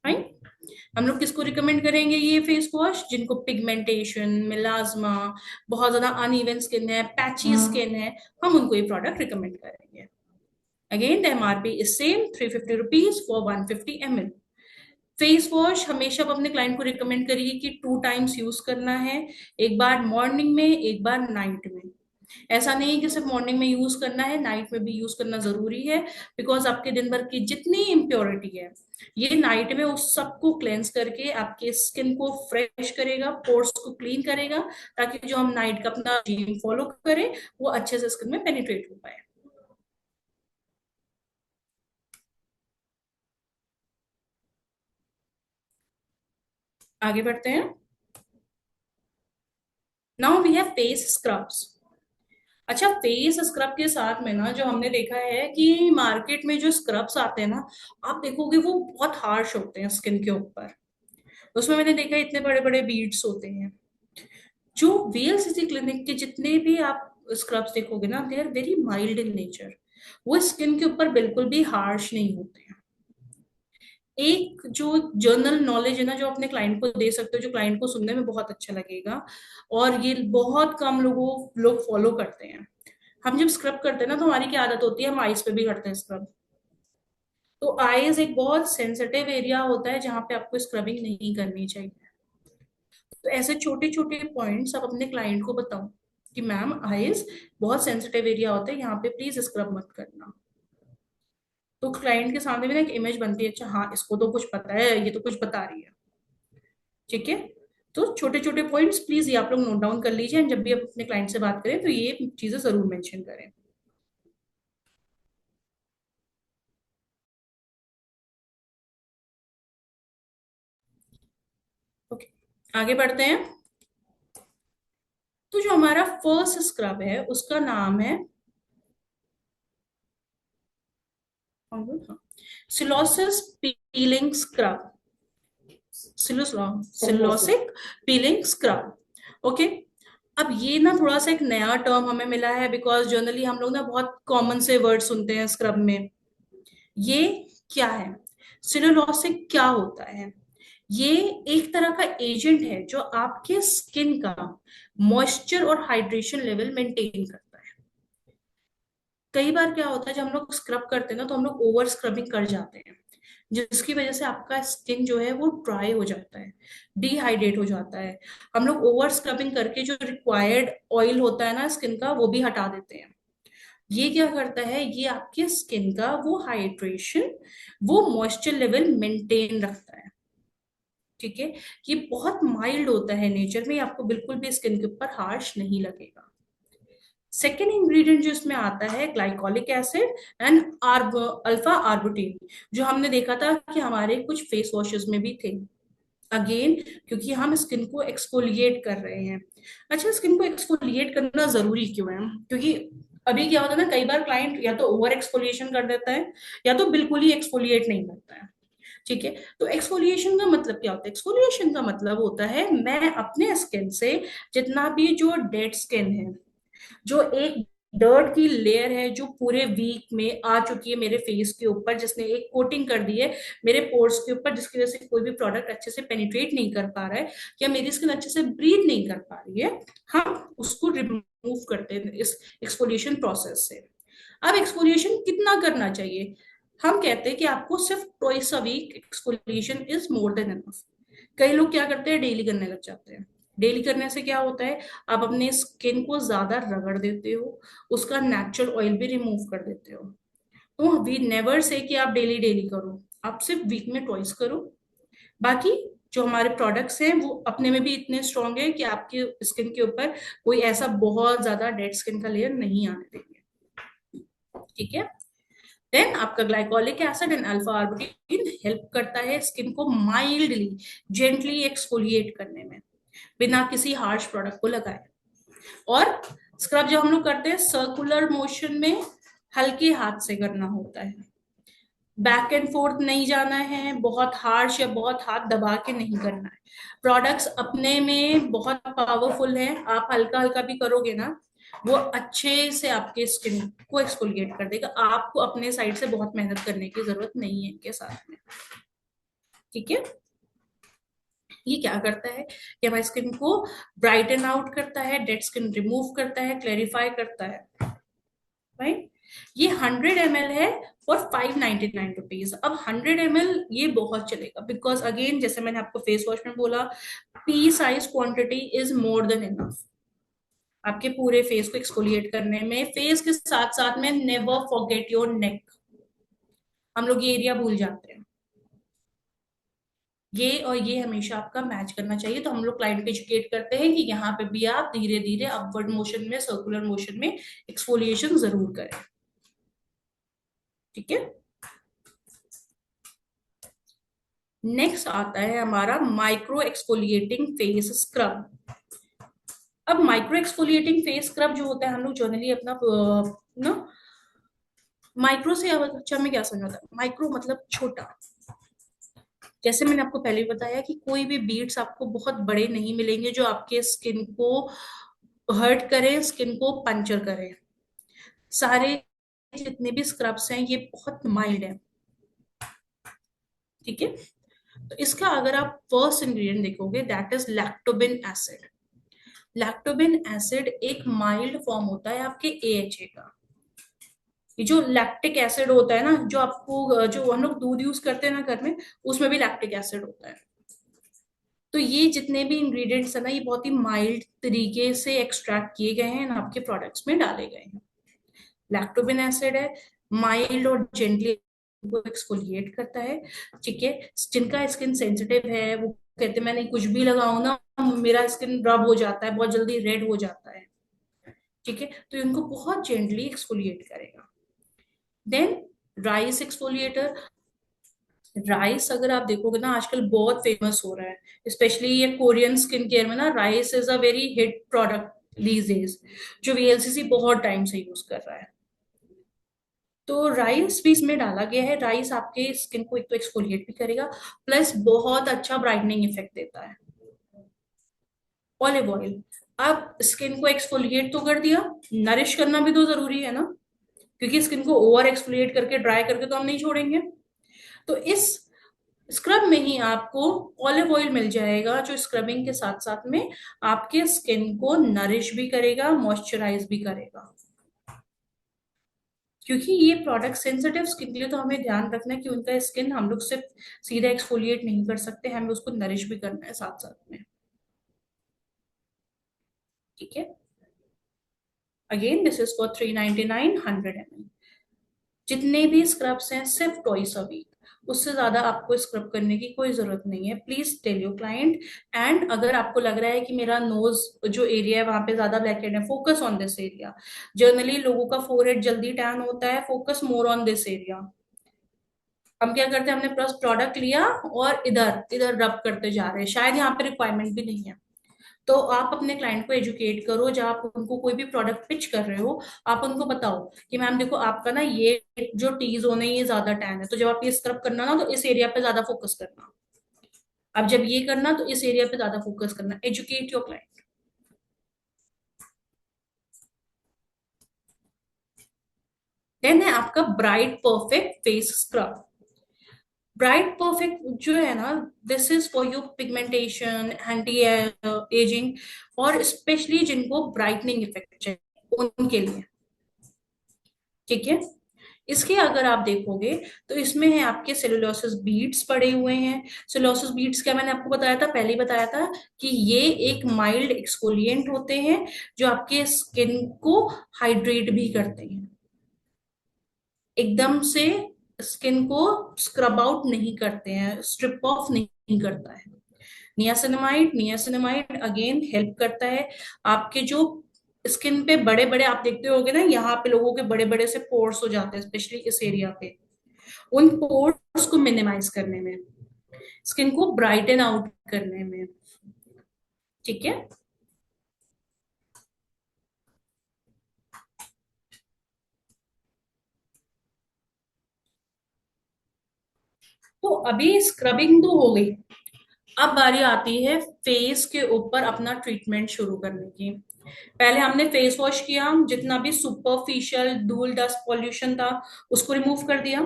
राइट, हम लोग किसको रिकमेंड करेंगे ये फेस वॉश, जिनको पिगमेंटेशन, मिलाज्मा, बहुत ज्यादा अनइवन स्किन है, पैची स्किन है, हम उनको ये प्रोडक्ट रिकमेंड करेंगे। Again the MRP is same, 350 rupees for 150 ml। Face wash हमेशा आप अपने क्लाइंट को रिकमेंड करिए कि 2 टाइम्स यूज करना है, एक बार मॉर्निंग में, एक बार नाइट में। ऐसा नहीं है कि सिर्फ मॉर्निंग में यूज करना है, नाइट में भी यूज करना जरूरी है। बिकॉज आपके दिन भर की जितनी इम्प्योरिटी है, ये नाइट में उस सबको क्लेंस करके आपके स्किन को फ्रेश करेगा, पोर्स को क्लीन करेगा, ताकि जो हम नाइट का अपना regime फॉलो करें वो अच्छे से स्किन में पेनिट्रेट हो पाए। आगे बढ़ते हैं। Now we have face scrubs. अच्छा, फेस स्क्रब के साथ में ना जो हमने देखा है कि मार्केट में जो स्क्रब्स आते हैं ना, आप देखोगे वो बहुत हार्श होते हैं स्किन के ऊपर। उसमें मैंने देखा है इतने बड़े बड़े बीड्स होते हैं। जो वीएलसीसी क्लिनिक के जितने भी आप स्क्रब्स देखोगे ना, they are very mild in nature. वो स्किन के ऊपर बिल्कुल भी हार्श नहीं होते हैं। एक जो जर्नल नॉलेज है ना, जो अपने क्लाइंट को दे सकते हो, जो क्लाइंट को सुनने में बहुत अच्छा लगेगा, और ये बहुत कम लोग फॉलो करते हैं। हम जब स्क्रब करते हैं ना, तो हमारी क्या आदत होती है, हम आईज पे भी करते हैं स्क्रब। तो आईज एक बहुत सेंसिटिव एरिया होता है जहां पे आपको स्क्रबिंग नहीं करनी चाहिए। तो ऐसे छोटे छोटे पॉइंट्स आप अपने क्लाइंट को बताओ कि मैम, आईज बहुत सेंसिटिव एरिया होता है, यहाँ पे प्लीज स्क्रब मत करना। तो क्लाइंट के सामने भी ना एक इमेज बनती है, अच्छा हाँ, इसको तो कुछ पता है, ये तो कुछ बता रही है। ठीक है। तो छोटे छोटे पॉइंट्स प्लीज ये आप लोग नोट डाउन कर लीजिए, एंड जब भी आप अपने क्लाइंट से बात करें तो ये चीजें जरूर मेंशन करें। ओके, आगे बढ़ते हैं। तो जो हमारा फर्स्ट स्क्रब है उसका नाम है सिलोसिस पीलिंग स्क्रब। सिलोसिक पीलिंग स्क्रब। ओके। अब ये ना थोड़ा सा एक नया टर्म हमें मिला है, बिकॉज जनरली हम लोग ना बहुत कॉमन से वर्ड सुनते हैं स्क्रब में। ये क्या है? सिलोसिक क्या होता है? ये एक तरह का एजेंट है जो आपके स्किन का मॉइस्चर और हाइड्रेशन लेवल मेंटेन करता है। कई बार क्या होता है, जब हम लोग स्क्रब करते हैं ना, तो हम लोग ओवर स्क्रबिंग कर जाते हैं, जिसकी वजह से आपका स्किन जो है वो ड्राई हो जाता है, डिहाइड्रेट हो जाता है। हम लोग ओवर स्क्रबिंग करके जो रिक्वायर्ड ऑयल होता है ना स्किन का, वो भी हटा देते हैं। ये क्या करता है, ये आपके स्किन का वो हाइड्रेशन, वो मॉइस्चर लेवल मेंटेन रखता है। ठीक है। ये बहुत माइल्ड होता है नेचर में, आपको बिल्कुल भी स्किन के ऊपर हार्श नहीं लगेगा। सेकेंड इंग्रेडिएंट जो इसमें आता है, ग्लाइकोलिक एसिड एंड आर्ब अल्फा आर्बुटिन, जो हमने देखा था कि हमारे कुछ फेस वॉशेस में भी थे। अगेन, क्योंकि हम स्किन को एक्सफोलिएट कर रहे हैं। अच्छा, स्किन को एक्सफोलिएट करना जरूरी क्यों है? क्योंकि अभी क्या होता है ना, कई बार क्लाइंट या तो ओवर एक्सफोलिएशन कर देता है, या तो बिल्कुल ही एक्सफोलिएट नहीं करता है। ठीक है। तो एक्सफोलिएशन का मतलब क्या होता है? एक्सफोलिएशन का मतलब होता है, मैं अपने स्किन से जितना भी जो डेड स्किन है, जो एक डर्ट की लेयर है जो पूरे वीक में आ चुकी है मेरे फेस के ऊपर, जिसने एक कोटिंग कर दी है मेरे पोर्स के ऊपर, जिसकी वजह से कोई भी प्रोडक्ट अच्छे से पेनिट्रेट नहीं कर पा रहा है, या मेरी स्किन अच्छे से ब्रीथ नहीं कर पा रही है, हम उसको रिमूव करते हैं इस एक्सफोलिएशन प्रोसेस से। अब एक्सफोलिएशन कितना करना चाहिए? हम कहते हैं कि आपको सिर्फ twice a week exfoliation is more than enough. कई लोग क्या करते हैं, डेली करने लग जाते हैं। डेली करने से क्या होता है, आप अपने स्किन को ज्यादा रगड़ देते हो, उसका नेचुरल ऑयल भी रिमूव कर देते हो। तो वी नेवर से कि आप डेली डेली करो, आप सिर्फ वीक में ट्वाइस करो। बाकी जो हमारे प्रोडक्ट्स हैं वो अपने में भी इतने स्ट्रांग है कि आपकी स्किन के ऊपर कोई ऐसा बहुत ज्यादा डेड स्किन का लेयर नहीं आने देंगे। ठीक है। देन आपका glycolic acid and alpha arbutin help करता है स्किन को माइल्डली, जेंटली एक्सफोलिएट करने में, बिना किसी हार्श प्रोडक्ट को लगाए। और स्क्रब जब हम लोग करते हैं, सर्कुलर मोशन में हल्के हाथ से करना होता है, बैक एंड फोर्थ नहीं जाना है, बहुत हार्श या बहुत हाथ दबा के नहीं करना है। प्रोडक्ट्स अपने में बहुत पावरफुल है, आप हल्का हल्का भी करोगे ना, वो अच्छे से आपके स्किन को एक्सफोलिएट कर देगा। आपको अपने साइड से बहुत मेहनत करने की जरूरत नहीं है इनके साथ में। ठीक है। ये क्या करता है कि हमारी स्किन को ब्राइटन आउट करता है, डेड स्किन रिमूव करता है, क्लेरिफाई करता है। राइट। ये 100 ml है फॉर 599 रुपीज। अब 100 ml ये बहुत चलेगा, बिकॉज अगेन जैसे मैंने आपको फेस वॉश में बोला, P size quantity is more than enough. आपके पूरे फेस को एक्सफोलिएट करने में। फेस के साथ साथ में नेवर फॉरगेट योर नेक, हम लोग ये एरिया भूल जाते हैं। ये और ये हमेशा आपका मैच करना चाहिए। तो हम लोग क्लाइंट को एजुकेट करते हैं कि यहाँ पे भी आप धीरे धीरे अपवर्ड मोशन में, सर्कुलर मोशन में एक्सफोलिएशन जरूर करें। ठीक है। नेक्स्ट आता है हमारा माइक्रो एक्सफोलिएटिंग फेस स्क्रब। अब माइक्रो एक्सफोलिएटिंग फेस स्क्रब जो होता है, हम लोग जनरली अपना ना, माइक्रो से अब अच्छा में क्या समझा था, माइक्रो मतलब छोटा। जैसे मैंने आपको पहले भी बताया कि कोई भी बीड्स आपको बहुत बड़े नहीं मिलेंगे जो आपके स्किन को हर्ट करें, स्किन को पंचर करें। सारे जितने भी स्क्रब्स हैं ये बहुत माइल्ड है। ठीक है। तो इसका अगर आप फर्स्ट इंग्रेडिएंट देखोगे, दैट इज लैक्टोबिन एसिड। लैक्टोबिन एसिड एक माइल्ड फॉर्म होता है आपके एएचए का। ये जो लैक्टिक एसिड होता है ना, जो आपको, जो हम लोग दूध यूज करते हैं ना घर में, उसमें भी लैक्टिक एसिड होता है। तो ये जितने भी इंग्रेडिएंट्स है ना, ये बहुत ही माइल्ड तरीके से एक्सट्रैक्ट किए गए हैं, आपके प्रोडक्ट्स में डाले गए हैं। लैक्टोबिन एसिड है, माइल्ड और जेंटली को एक्सफोलिएट करता है। ठीक है। जिनका स्किन सेंसिटिव है वो कहते हैं मैं नहीं कुछ भी लगाऊं ना, मेरा स्किन रब हो जाता है, बहुत जल्दी रेड हो जाता है। ठीक है। तो इनको बहुत जेंटली एक्सफोलिएट करेगा। Then rice exfoliator. राइस अगर आप देखोगे ना, आजकल बहुत फेमस हो रहा है, स्पेशली ये कोरियन स्किन केयर में ना, rice is a very hit product these days, जो वीएलसीसी बहुत टाइम से यूज कर रहा है। तो राइस भी इसमें डाला गया है। राइस आपके स्किन को एक तो एक्सफोलिएट भी करेगा, प्लस बहुत अच्छा ब्राइटनिंग इफेक्ट देता है। ऑलिव ऑयल, आप स्किन को एक्सफोलिएट तो कर दिया, नरिश करना भी तो जरूरी है ना, क्योंकि स्किन को ओवर एक्सफोलिएट करके ड्राई करके तो हम नहीं छोड़ेंगे। तो इस स्क्रब में ही आपको ऑलिव ऑयल मिल जाएगा, जो स्क्रबिंग के साथ साथ में आपके स्किन को नरिश भी करेगा, मॉइस्चराइज भी करेगा। क्योंकि ये प्रोडक्ट सेंसिटिव स्किन के लिए, तो हमें ध्यान रखना है कि उनका स्किन हम लोग सिर्फ सीधा एक्सफोलिएट नहीं कर सकते, हमें उसको नरिश भी करना है साथ साथ में। ठीक है। Again this is for 399 100 ml। जितने भी स्क्रब्स हैं सिर्फ ट्वाइस अ वीक, उससे ज्यादा आपको स्क्रब करने की कोई जरूरत नहीं है। Please tell your client. And अगर आपको लग रहा है कि मेरा नोज जो एरिया है वहां पे ज्यादा ब्लैक हेड है, focus on this area. Generally लोगों का फोरहेड जल्दी टैन होता है, focus more on this area. हम क्या करते हैं, हमने प्लस प्रोडक्ट लिया और इधर इधर रब करते जा रहे हैं, शायद यहाँ पे रिक्वायरमेंट भी नहीं है। तो आप अपने क्लाइंट को एजुकेट करो, जब आप उनको कोई भी प्रोडक्ट पिच कर रहे हो, आप उनको बताओ कि मैम देखो आपका ना ये जो टी जोन है ये ज्यादा टैन है, तो जब आप ये स्क्रब करना ना तो इस एरिया पे ज्यादा फोकस करना। अब जब ये करना तो इस एरिया पे ज्यादा फोकस करना। Educate your client. देन है आपका bright perfect face scrub. Bright perfect जो है ना, this is for your pigmentation, anti ageing, और स्पेशली जिनको ब्राइटनिंग इफेक्ट चाहिए उनके लिए। ठीक है। इसके अगर आप देखोगे तो इसमें है आपके सेलुलोसिस बीड्स पड़े हुए हैं। सेलुलोसिस बीड्स क्या मैंने आपको बताया था, पहले ही बताया था कि ये एक माइल्ड एक्सफोलिएंट होते हैं जो आपके स्किन को हाइड्रेट भी करते हैं, एकदम से स्किन को स्क्रब आउट नहीं करते हैं, स्ट्रिप ऑफ नहीं करता है। नियासिनामाइड, नियासिनामाइड अगेन हेल्प करता है आपके जो स्किन पे बड़े बड़े, आप देखते होगे ना यहाँ पे लोगों के बड़े बड़े से पोर्स हो जाते हैं, स्पेशली इस एरिया पे, उन पोर्स को मिनिमाइज करने में, स्किन को ब्राइटन आउट करने में। ठीक है। तो अभी स्क्रबिंग तो हो गई, अब बारी आती है फेस के ऊपर अपना ट्रीटमेंट शुरू करने की। पहले हमने फेस वॉश किया, जितना भी सुपरफिशियल धूल डस्ट पॉल्यूशन था उसको रिमूव कर दिया।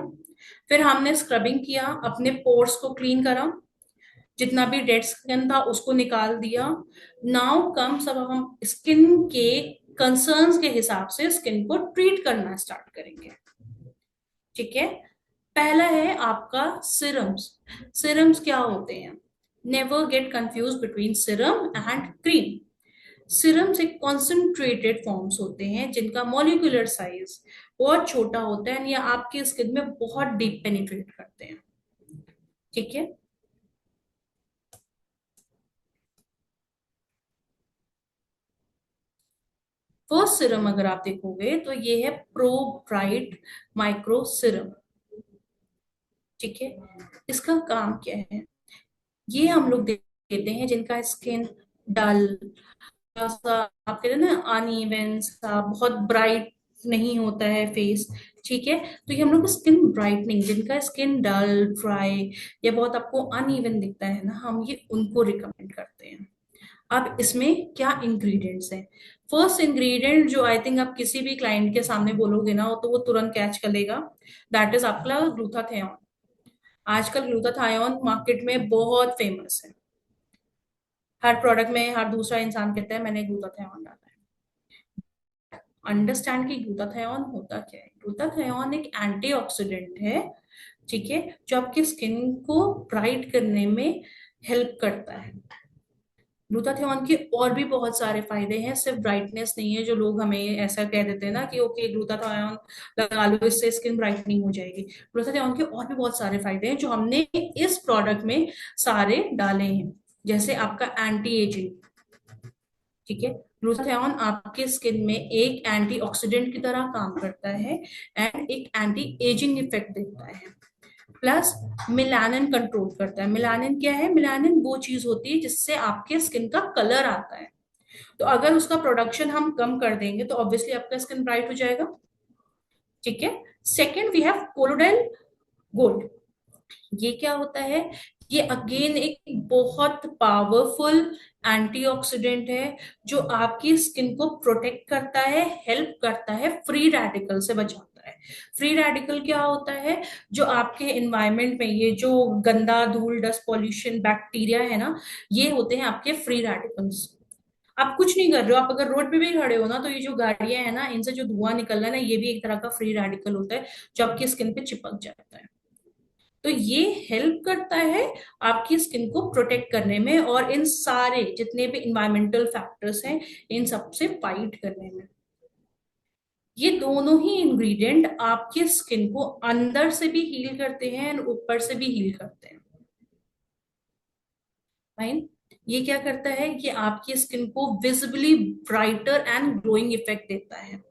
फिर हमने स्क्रबिंग किया, अपने पोर्स को क्लीन करा, जितना भी डेड स्किन था उसको निकाल दिया। नाउ कम्स, अब हम स्किन के कंसर्न्स के हिसाब से स्किन को ट्रीट करना स्टार्ट करेंगे। ठीक है। पहला है आपका सिरम्स। सिरम्स क्या होते हैं? Never get confuse between serum and cream. Serums एक कॉन्सेंट्रेटेड फॉर्म्स होते हैं जिनका मॉलिक्यूलर साइज बहुत छोटा होता है या आपकी स्किन में बहुत डीप पेनिट्रेट करते हैं। ठीक है। फर्स्ट सिरम अगर आप देखोगे तो ये है प्रो ब्राइट माइक्रो सिरम। ठीक है। इसका काम क्या है? ये हम लोग देते हैं जिनका स्किन डल सा, आप कहते हैं ना अनइवन सा, बहुत ब्राइट नहीं होता है फेस। ठीक है। तो ये हम लोग स्किन ब्राइटनिंग, जिनका स्किन डल ड्राई या बहुत आपको अनइवन दिखता है ना, हम ये उनको रिकमेंड करते हैं। अब इसमें क्या इंग्रेडिएंट्स हैं? फर्स्ट इंग्रेडिएंट जो आई थिंक आप किसी भी क्लाइंट के सामने बोलोगे ना तो वो तुरंत कैच कर लेगा, दैट इज आपका ग्लूटाथियोन। आजकल ग्लूटाथियोन मार्केट में बहुत फेमस है। हर प्रोडक्ट में हर दूसरा इंसान कहता है मैंने ग्लूटाथियोन डाला है। अंडरस्टैंड कि ग्लूटाथियोन होता क्या है। ग्लूटाथियोन एक एंटीऑक्सीडेंट है। ठीक है। जो आपकी स्किन को ब्राइट करने में हेल्प करता है। ग्लूटाथियोन के और भी बहुत सारे फायदे हैं, सिर्फ ब्राइटनेस नहीं है जो लोग हमें ऐसा कह देते हैं ना कि ओके ग्लूटाथियोन लगा लो इससे स्किन ब्राइटनिंग हो जाएगी। ग्लूटाथियोन के और भी बहुत सारे फायदे हैं जो हमने इस प्रोडक्ट में सारे डाले हैं, जैसे आपका एंटी एजिंग। ठीक है। ग्लूटाथियोन आपके स्किन में एक एंटीऑक्सीडेंट की तरह काम करता है एंड एक एंटी एजिंग इफेक्ट देता है। प्लस मिलानिन कंट्रोल करता है। मिलानिन क्या है? मिलानिन वो चीज होती है जिससे आपके स्किन का कलर आता है। तो अगर उसका प्रोडक्शन हम कम कर देंगे तो ऑब्वियसली आपका स्किन ब्राइट हो जाएगा। ठीक है। Second we have colloidal gold. ये क्या होता है? ये अगेन एक बहुत पावरफुल एंटीऑक्सीडेंट है जो आपकी स्किन को प्रोटेक्ट करता है, हेल्प करता है, फ्री रेडिकल से बचाता है। फ्री रेडिकल क्या होता है? जो आपके एनवायरनमेंट में ये जो गंदा धूल डस्ट पॉल्यूशन बैक्टीरिया है ना, ये होते हैं आपके फ्री रेडिकल्स। आप कुछ नहीं कर रहे हो, आप अगर रोड पे भी खड़े हो ना तो ये जो गाड़ियां है ना इनसे जो धुआं निकल रहा है ना, ये भी एक तरह का फ्री रेडिकल होता है जो आपकी स्किन पे चिपक जाता है। तो ये हेल्प करता है आपकी स्किन को प्रोटेक्ट करने में और इन सारे जितने भी इन्वायरमेंटल फैक्टर्स हैं इन सब से फाइट करने में। ये दोनों ही इंग्रेडिएंट आपके स्किन को अंदर से भी हील करते हैं और ऊपर से भी हील करते हैं। फाइन। ये क्या करता है? ये आपकी स्किन को visibly brighter and glowing effect देता है।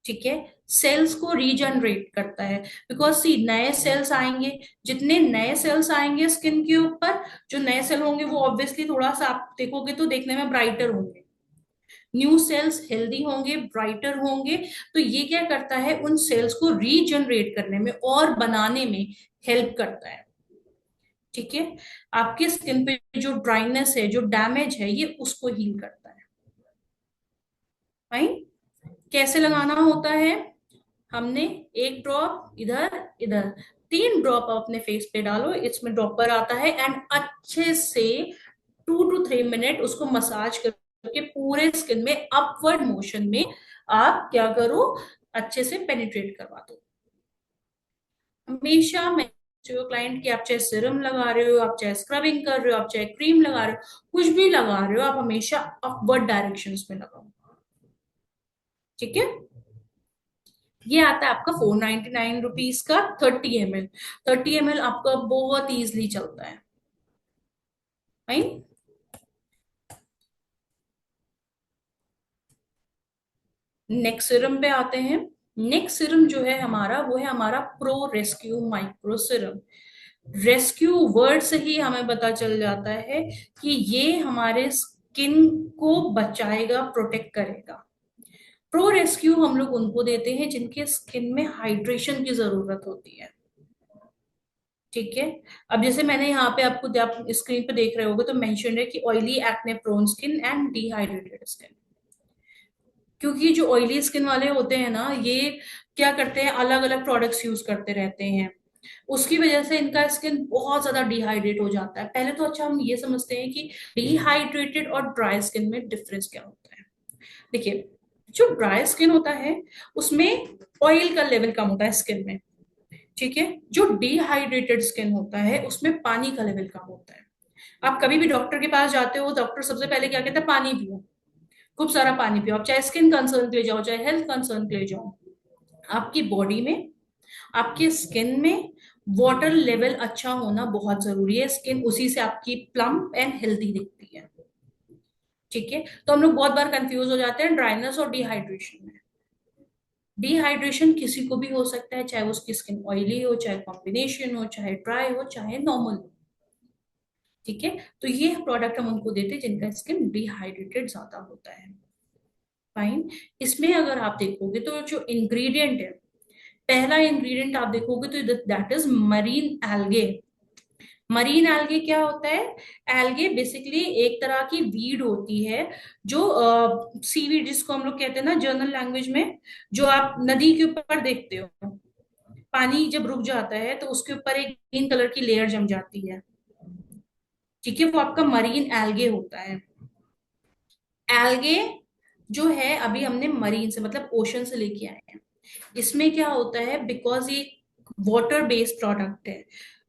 ठीक है। सेल्स को रीजनरेट करता है, बिकॉज सी नए सेल्स आएंगे, जितने नए सेल्स आएंगे स्किन के ऊपर, जो नए सेल होंगे वो ऑब्वियसली थोड़ा सा आप देखोगे तो देखने में ब्राइटर होंगे। न्यू सेल्स हेल्दी होंगे, ब्राइटर होंगे। तो ये क्या करता है? उन सेल्स को रीजनरेट करने में और बनाने में हेल्प करता है। ठीक है। आपके स्किन पे जो ड्राइनेस है, जो डैमेज है, ये उसको हील करता है। राइट। कैसे लगाना होता है? हमने एक ड्रॉप इधर इधर, 3 ड्रॉप अपने फेस पे डालो, इसमें ड्रॉपर आता है एंड अच्छे से 2 to 3 मिनट उसको मसाज करके पूरे स्किन में अपवर्ड मोशन में आप क्या करो? अच्छे से पेनिट्रेट करवा दो। हमेशा मैं जो क्लाइंट की, आप चाहे सिरम लगा रहे हो, आप चाहे स्क्रबिंग कर रहे हो, आप चाहे क्रीम लगा रहे हो, कुछ भी लगा रहे हो, आप हमेशा अपवर्ड डायरेक्शंस में लगाओ। ठीक है। ये आता है आपका 499 रुपीज का 30 ml। 30 ml आपका बहुत इजली चलता है। फाइन। नेक्स्ट सिरम पे आते हैं। नेक्स्ट सिरम जो है हमारा वो है हमारा pro rescue micro Siram. Rescue word से ही हमें पता चल जाता है कि ये हमारे स्किन को बचाएगा, प्रोटेक्ट करेगा। प्रो रेस्क्यू हम लोग उनको देते हैं जिनके स्किन में हाइड्रेशन की जरूरत होती है। ठीक है। अब जैसे मैंने यहाँ पे आपको, आप स्क्रीन पे देख रहे होगे तो मेंशन है कि oily acne prone skin and dehydrated skin. क्योंकि जो ऑयली स्किन वाले होते हैं ना, ये क्या करते हैं? अलग अलग प्रोडक्ट्स यूज करते रहते हैं, उसकी वजह से इनका स्किन बहुत ज्यादा डिहाइड्रेट हो जाता है। पहले तो अच्छा हम ये समझते हैं कि डिहाइड्रेटेड और ड्राई स्किन में डिफरेंस क्या होता है। देखिए, जो ड्राई स्किन होता है उसमें ऑयल का लेवल कम होता है स्किन में। ठीक है। जो डिहाइड्रेटेड स्किन होता है उसमें पानी का लेवल कम होता है। आप कभी भी डॉक्टर के पास जाते हो, डॉक्टर सबसे पहले क्या कहता है, पानी पियो, खूब सारा पानी पियो। आप चाहे स्किन कंसर्न के लिए जाओ, चाहे हेल्थ कंसर्न के लिए जाओ, आपकी बॉडी में, आपके स्किन में वाटर लेवल अच्छा होना बहुत जरूरी है। स्किन उसी से आपकी प्लम्प एंड हेल्दी दिखती है। ठीक है, तो हम लोग बहुत बार कंफ्यूज हो जाते हैं ड्राइनेस और डिहाइड्रेशन में। डिहाइड्रेशन किसी को भी हो सकता है, चाहे उसकी स्किन ऑयली हो, चाहे कॉम्बिनेशन हो, चाहे ड्राई हो, चाहे नॉर्मल हो। ठीक है, तो ये प्रोडक्ट हम उनको देते हैं जिनका स्किन डिहाइड्रेटेड ज्यादा होता है। फाइन। इसमें अगर आप देखोगे तो जो इंग्रेडिएंट है, पहला इंग्रेडिएंट आप देखोगे तो that is marine algae. Marine algae क्या होता है? एल्गे बेसिकली एक तरह की वीड होती है, जो सीवीड जिसको हम लोग कहते हैं ना जर्नल लैंग्वेज में, जो आप नदी के ऊपर देखते हो, पानी जब रुक जाता है तो उसके ऊपर एक ग्रीन कलर की लेयर जम जाती है। ठीक है, वो आपका मरीन एल्गे होता है। एल्गे जो है अभी हमने मरीन से मतलब ओशन से लेके आए हैं। इसमें क्या होता है, बिकॉज ये वाटर बेस्ड प्रोडक्ट है,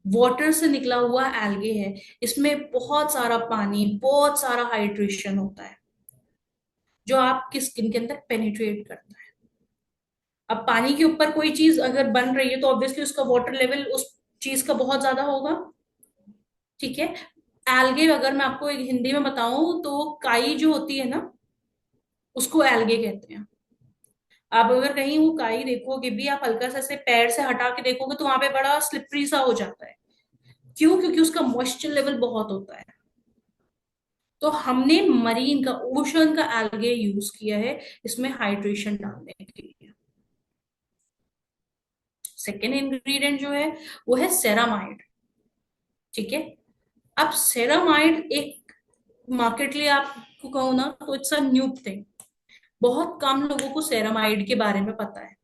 वाटर से निकला हुआ एल्गे है, इसमें बहुत सारा पानी, बहुत सारा हाइड्रेशन होता है, जो आपकी स्किन के अंदर पेनिट्रेट करता है। अब पानी के ऊपर कोई चीज अगर बन रही है तो ऑब्वियसली उसका वाटर लेवल उस चीज का बहुत ज्यादा होगा। ठीक है, एल्गे अगर मैं आपको एक हिंदी में बताऊं तो काई जो होती है ना, उसको एल्गे कहते हैं। आप अगर कहीं वो काई देखोगे भी, आप हल्का सा से पैर से हटा के देखोगे तो वहां पे बड़ा स्लिपरी सा हो जाता है। क्यों? क्योंकि उसका मॉइस्चर लेवल बहुत होता है। तो हमने मरीन का, ओशन का एल्गे यूज किया है इसमें हाइड्रेशन डालने के लिए। सेकेंड इंग्रेडिएंट जो है वो है सेरामाइड। ठीक है, अब सेरामाइड एक मार्केट लिए आपको कहूँ ना तो इट्स अ न्यू थिंग। बहुत कम लोगों को सेरामाइड के बारे में पता है।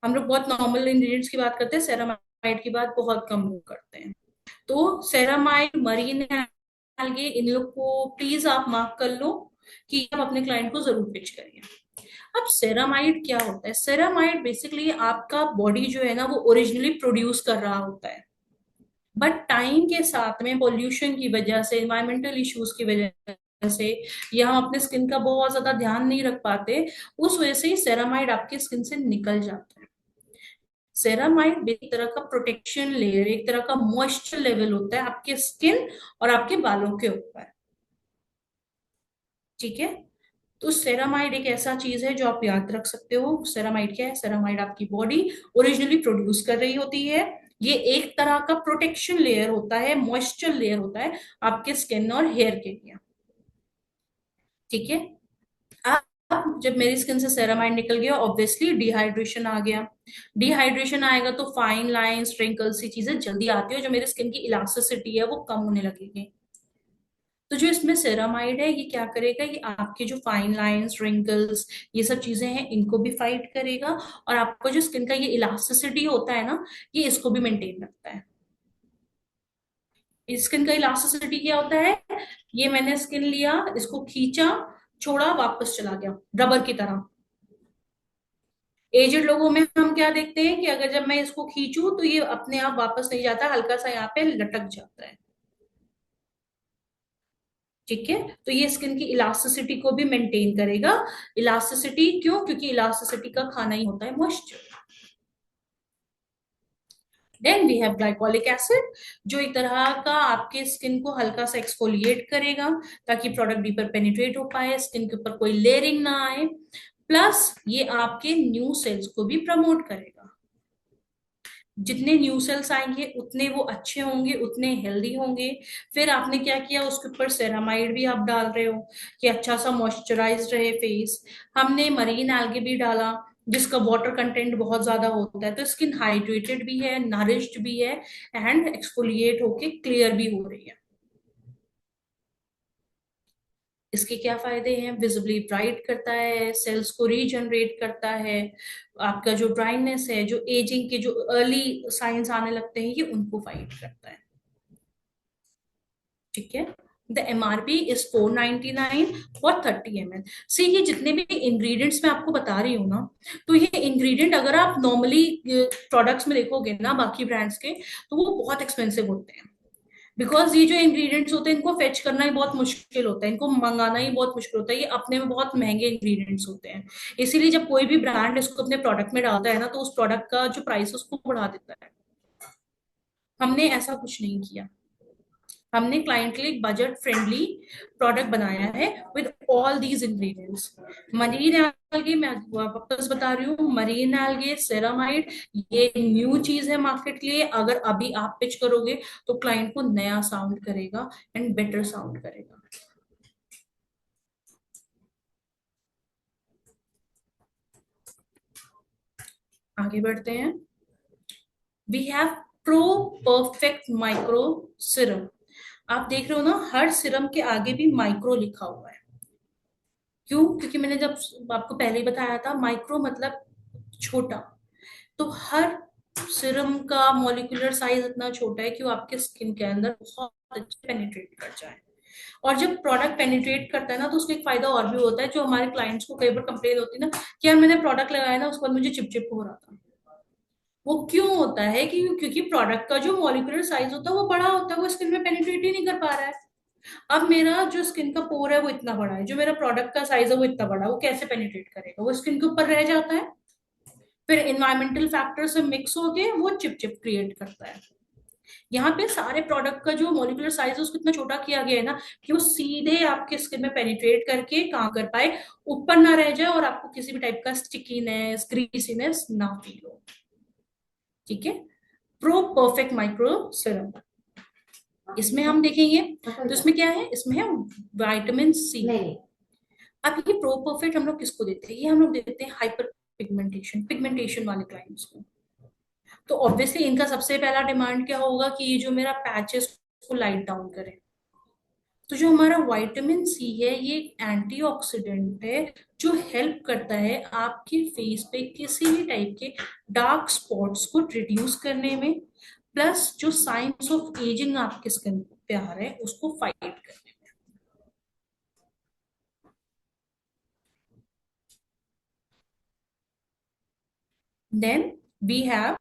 हम लोग बहुत नॉर्मल इंग्रेडिएंट्स की बात करते हैं, सेरामाइड की बात बहुत कम लोग करते हैं। तो सेरामाइड, मरीन एल्गे, इन लोग को प्लीज आप मार्क कर लो कि आप अपने क्लाइंट को जरूर पिच करिए। अब सेरामाइड क्या होता है? सेरामाइड बेसिकली आपका बॉडी जो है ना वो ओरिजिनली प्रोड्यूस कर रहा होता है, बट टाइम के साथ में पॉल्यूशन की वजह से, इन्वायरमेंटल इश्यूज की वजह से, या हम अपने स्किन का बहुत ज्यादा ध्यान नहीं रख पाते, उस वजह से ही सेरामाइड आपके स्किन से निकल जाता है। सेरामाइड एक तरह का प्रोटेक्शन लेयर, एक तरह का मॉइस्चर लेवल होता है आपके स्किन और आपके बालों के ऊपर। ठीक है, तो सेरामाइड एक ऐसा चीज है जो आप याद रख सकते हो। सेरामाइड क्या है? सेरामाइड आपकी बॉडी ओरिजिनली प्रोड्यूस कर रही होती है। ये एक तरह का प्रोटेक्शन लेयर होता है, मॉइस्चर लेयर होता है आपके स्किन और हेयर के लिए। ठीक है, अब जब मेरी स्किन से सेरामाइड निकल गया, ऑब्वियसली डिहाइड्रेशन आ गया। डिहाइड्रेशन आएगा तो फाइन लाइंस, रिंकल्स, सी चीजें जल्दी आती है, जो मेरी स्किन की इलास्टिसिटी है वो कम होने लगेगी। तो जो इसमें सेरामाइड है ये क्या करेगा, ये आपके जो फाइन लाइंस, रिंकल्स, ये सब चीजें हैं इनको भी फाइट करेगा, और आपका जो स्किन का ये इलास्टिसिटी होता है ना, ये इसको भी मेंटेन रखता है। स्किन का इलास्टिसिटी क्या होता है? ये मैंने स्किन लिया, इसको खींचा, छोड़ा, वापस चला गया, रबर की तरह। एजेड लोगों में हम क्या देखते हैं कि अगर जब मैं इसको खींचूं तो ये अपने आप वापस नहीं जाता, हल्का सा यहाँ पे लटक जाता है। ठीक है, तो ये स्किन की इलास्टिसिटी को भी मेंटेन करेगा। इलास्टिसिटी क्यों? क्योंकि इलास्टिसिटी का खाना ही होता है moisture. Then we have glycolic acid, जो एक तरह का आपके स्किन को हल्का सा एक्सफोलिएट करेगा, ताकि प्रोडक्ट डीपर पेनिट्रेट हो पाए, स्किन के ऊपर कोई लेयरिंग ना आए। प्लस ये आपके न्यू सेल्स को भी प्रमोट करेगा। जितने न्यू सेल्स आएंगे उतने वो अच्छे होंगे, उतने हेल्दी होंगे। फिर आपने क्या किया, उसके ऊपर सेरामाइड भी आप डाल रहे हो कि अच्छा सा मॉइस्चराइज रहे फेस। हमने मरीन एल्गे भी डाला, जिसका वाटर कंटेंट बहुत ज्यादा होता है, तो स्किन हाइड्रेटेड भी है, नरिश्ड भी है, एंड एक्सफोलिएट होके क्लियर भी हो रही है। इसके क्या फायदे हैं? विजिबली ब्राइट करता है, सेल्स को रीजनरेट करता है, आपका जो ड्राइनेस है, जो एजिंग के जो अर्ली साइंस आने लगते हैं, ये उनको फाइट करता है। ठीक है, the MRP is 499 for 30 ml। सी ये जितने भी इंग्रेडिएंट्स मैं आपको बता रही हूँ ना, तो ये इंग्रेडिएंट अगर आप नॉर्मली प्रोडक्ट्स में देखोगे ना बाकी ब्रांड्स के, तो वो बहुत एक्सपेंसिव होते हैं। बिकॉज ये जो इंग्रेडिएंट्स होते हैं इनको फेच करना ही बहुत मुश्किल होता है, इनको मंगाना ही बहुत मुश्किल होता है, ये अपने में बहुत महंगे इंग्रेडिएंट्स होते हैं। इसीलिए जब कोई भी ब्रांड इसको अपने प्रोडक्ट में डालता है ना, तो उस प्रोडक्ट का जो प्राइस है उसको बढ़ा देता है। हमने ऐसा कुछ नहीं किया। हमने क्लाइंट के लिए एक बजट फ्रेंडली प्रोडक्ट बनाया है with all these ingredients. Marine algae, मैं वापस बता रही हूँ, मरीन एल्गे सेरामाइड, ये न्यू चीज है मार्केट के लिए। अगर अभी आप पिच करोगे तो क्लाइंट को नया साउंड करेगा एंड बेटर साउंड करेगा। आगे बढ़ते हैं। We have pro perfect micro serum. आप देख रहे हो ना, हर सिरम के आगे भी माइक्रो लिखा हुआ है। क्यों? क्योंकि मैंने जब आपको पहले ही बताया था, माइक्रो मतलब छोटा। तो हर सिरम का मॉलिक्यूलर साइज इतना छोटा है कि वो आपके स्किन के अंदर बहुत अच्छे पेनिट्रेट कर जाए। और जब प्रोडक्ट पेनिट्रेट करता है ना, तो उसका एक फायदा और भी होता है, जो हमारे क्लाइंट्स को कई बार कंप्लेन होती है ना कि यार मैंने प्रोडक्ट लगाया ना, उसके बाद मुझे चिपचिप हो रहा था। वो क्यों होता है? कि क्योंकि प्रोडक्ट का जो मॉलिक्यूलर साइज होता है वो बड़ा होता है, वो स्किन में पेनिट्रेट ही नहीं कर पा रहा है। अब मेरा जो स्किन का पोर है वो इतना बड़ा है, जो मेरा प्रोडक्ट का साइज है वो इतना बड़ा है, वो कैसे पेनिट्रेट करेगा? वो स्किन के ऊपर रह जाता है, फिर इन्वायरमेंटल फैक्टर से मिक्स होके वो चिपचिप क्रिएट करता है। यहाँ पे सारे प्रोडक्ट का जो मॉलिक्यूलर साइज है उसको इतना छोटा किया गया है ना, कि वो सीधे आपके स्किन में पेनिट्रेट करके काम कर पाए, ऊपर ना रह जाए और आपको किसी भी टाइप का स्टिकीनेस ग्रीसीनेस ना फील हो। ठीक है। प्रो परफेक्ट माइक्रो सिरम, इसमें हम देखेंगे तो इसमें क्या है, इसमें है विटामिन सी। अब ये प्रो परफेक्ट हम लोग किसको देते हैं? ये हम लोग देते हैं हाइपर पिगमेंटेशन वाले क्लाइंट्स को। तो ऑब्वियसली इनका सबसे पहला डिमांड क्या होगा कि ये जो मेरा पैचेस को लाइट डाउन करे। तो जो हमारा विटामिन सी है, ये एक एंटीऑक्सीडेंट है जो हेल्प करता है आपके फेस पे किसी भी टाइप के डार्क स्पॉट्स को रिड्यूस करने में, प्लस जो साइंस ऑफ एजिंग आपके स्किन पे आ रहे हैं उसको फाइट करने में। Then we have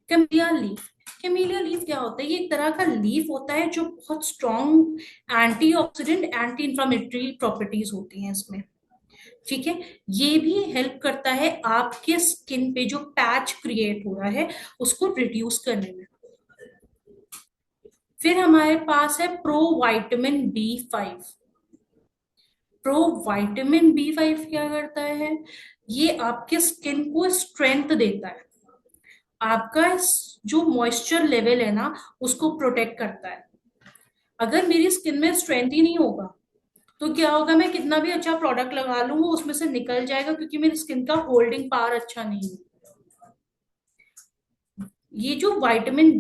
camellia leaf. Camellia leaf क्या होता है? ये एक तरह का लीफ होता है जो बहुत strong antioxidant anti inflammatory properties होती हैं इसमें। ठीक है। ये भी हेल्प करता है आपके स्किन पे जो पैच क्रिएट हो रहा है उसको रिड्यूस करने में। फिर हमारे पास है pro vitamin B5। Pro vitamin B5 क्या करता है? ये आपके स्किन को स्ट्रेंथ देता है, आपका जो मॉइस्चर लेवल है ना उसको प्रोटेक्ट करता है। अगर मेरी स्किन में स्ट्रेंथ ही नहीं होगा तो क्या होगा? मैं कितना भी अच्छा प्रोडक्ट लगा लूंगा उसमें से निकल जाएगा, क्योंकि मेरी स्किन का होल्डिंग पावर अच्छा नहीं है। ये जो विटामिन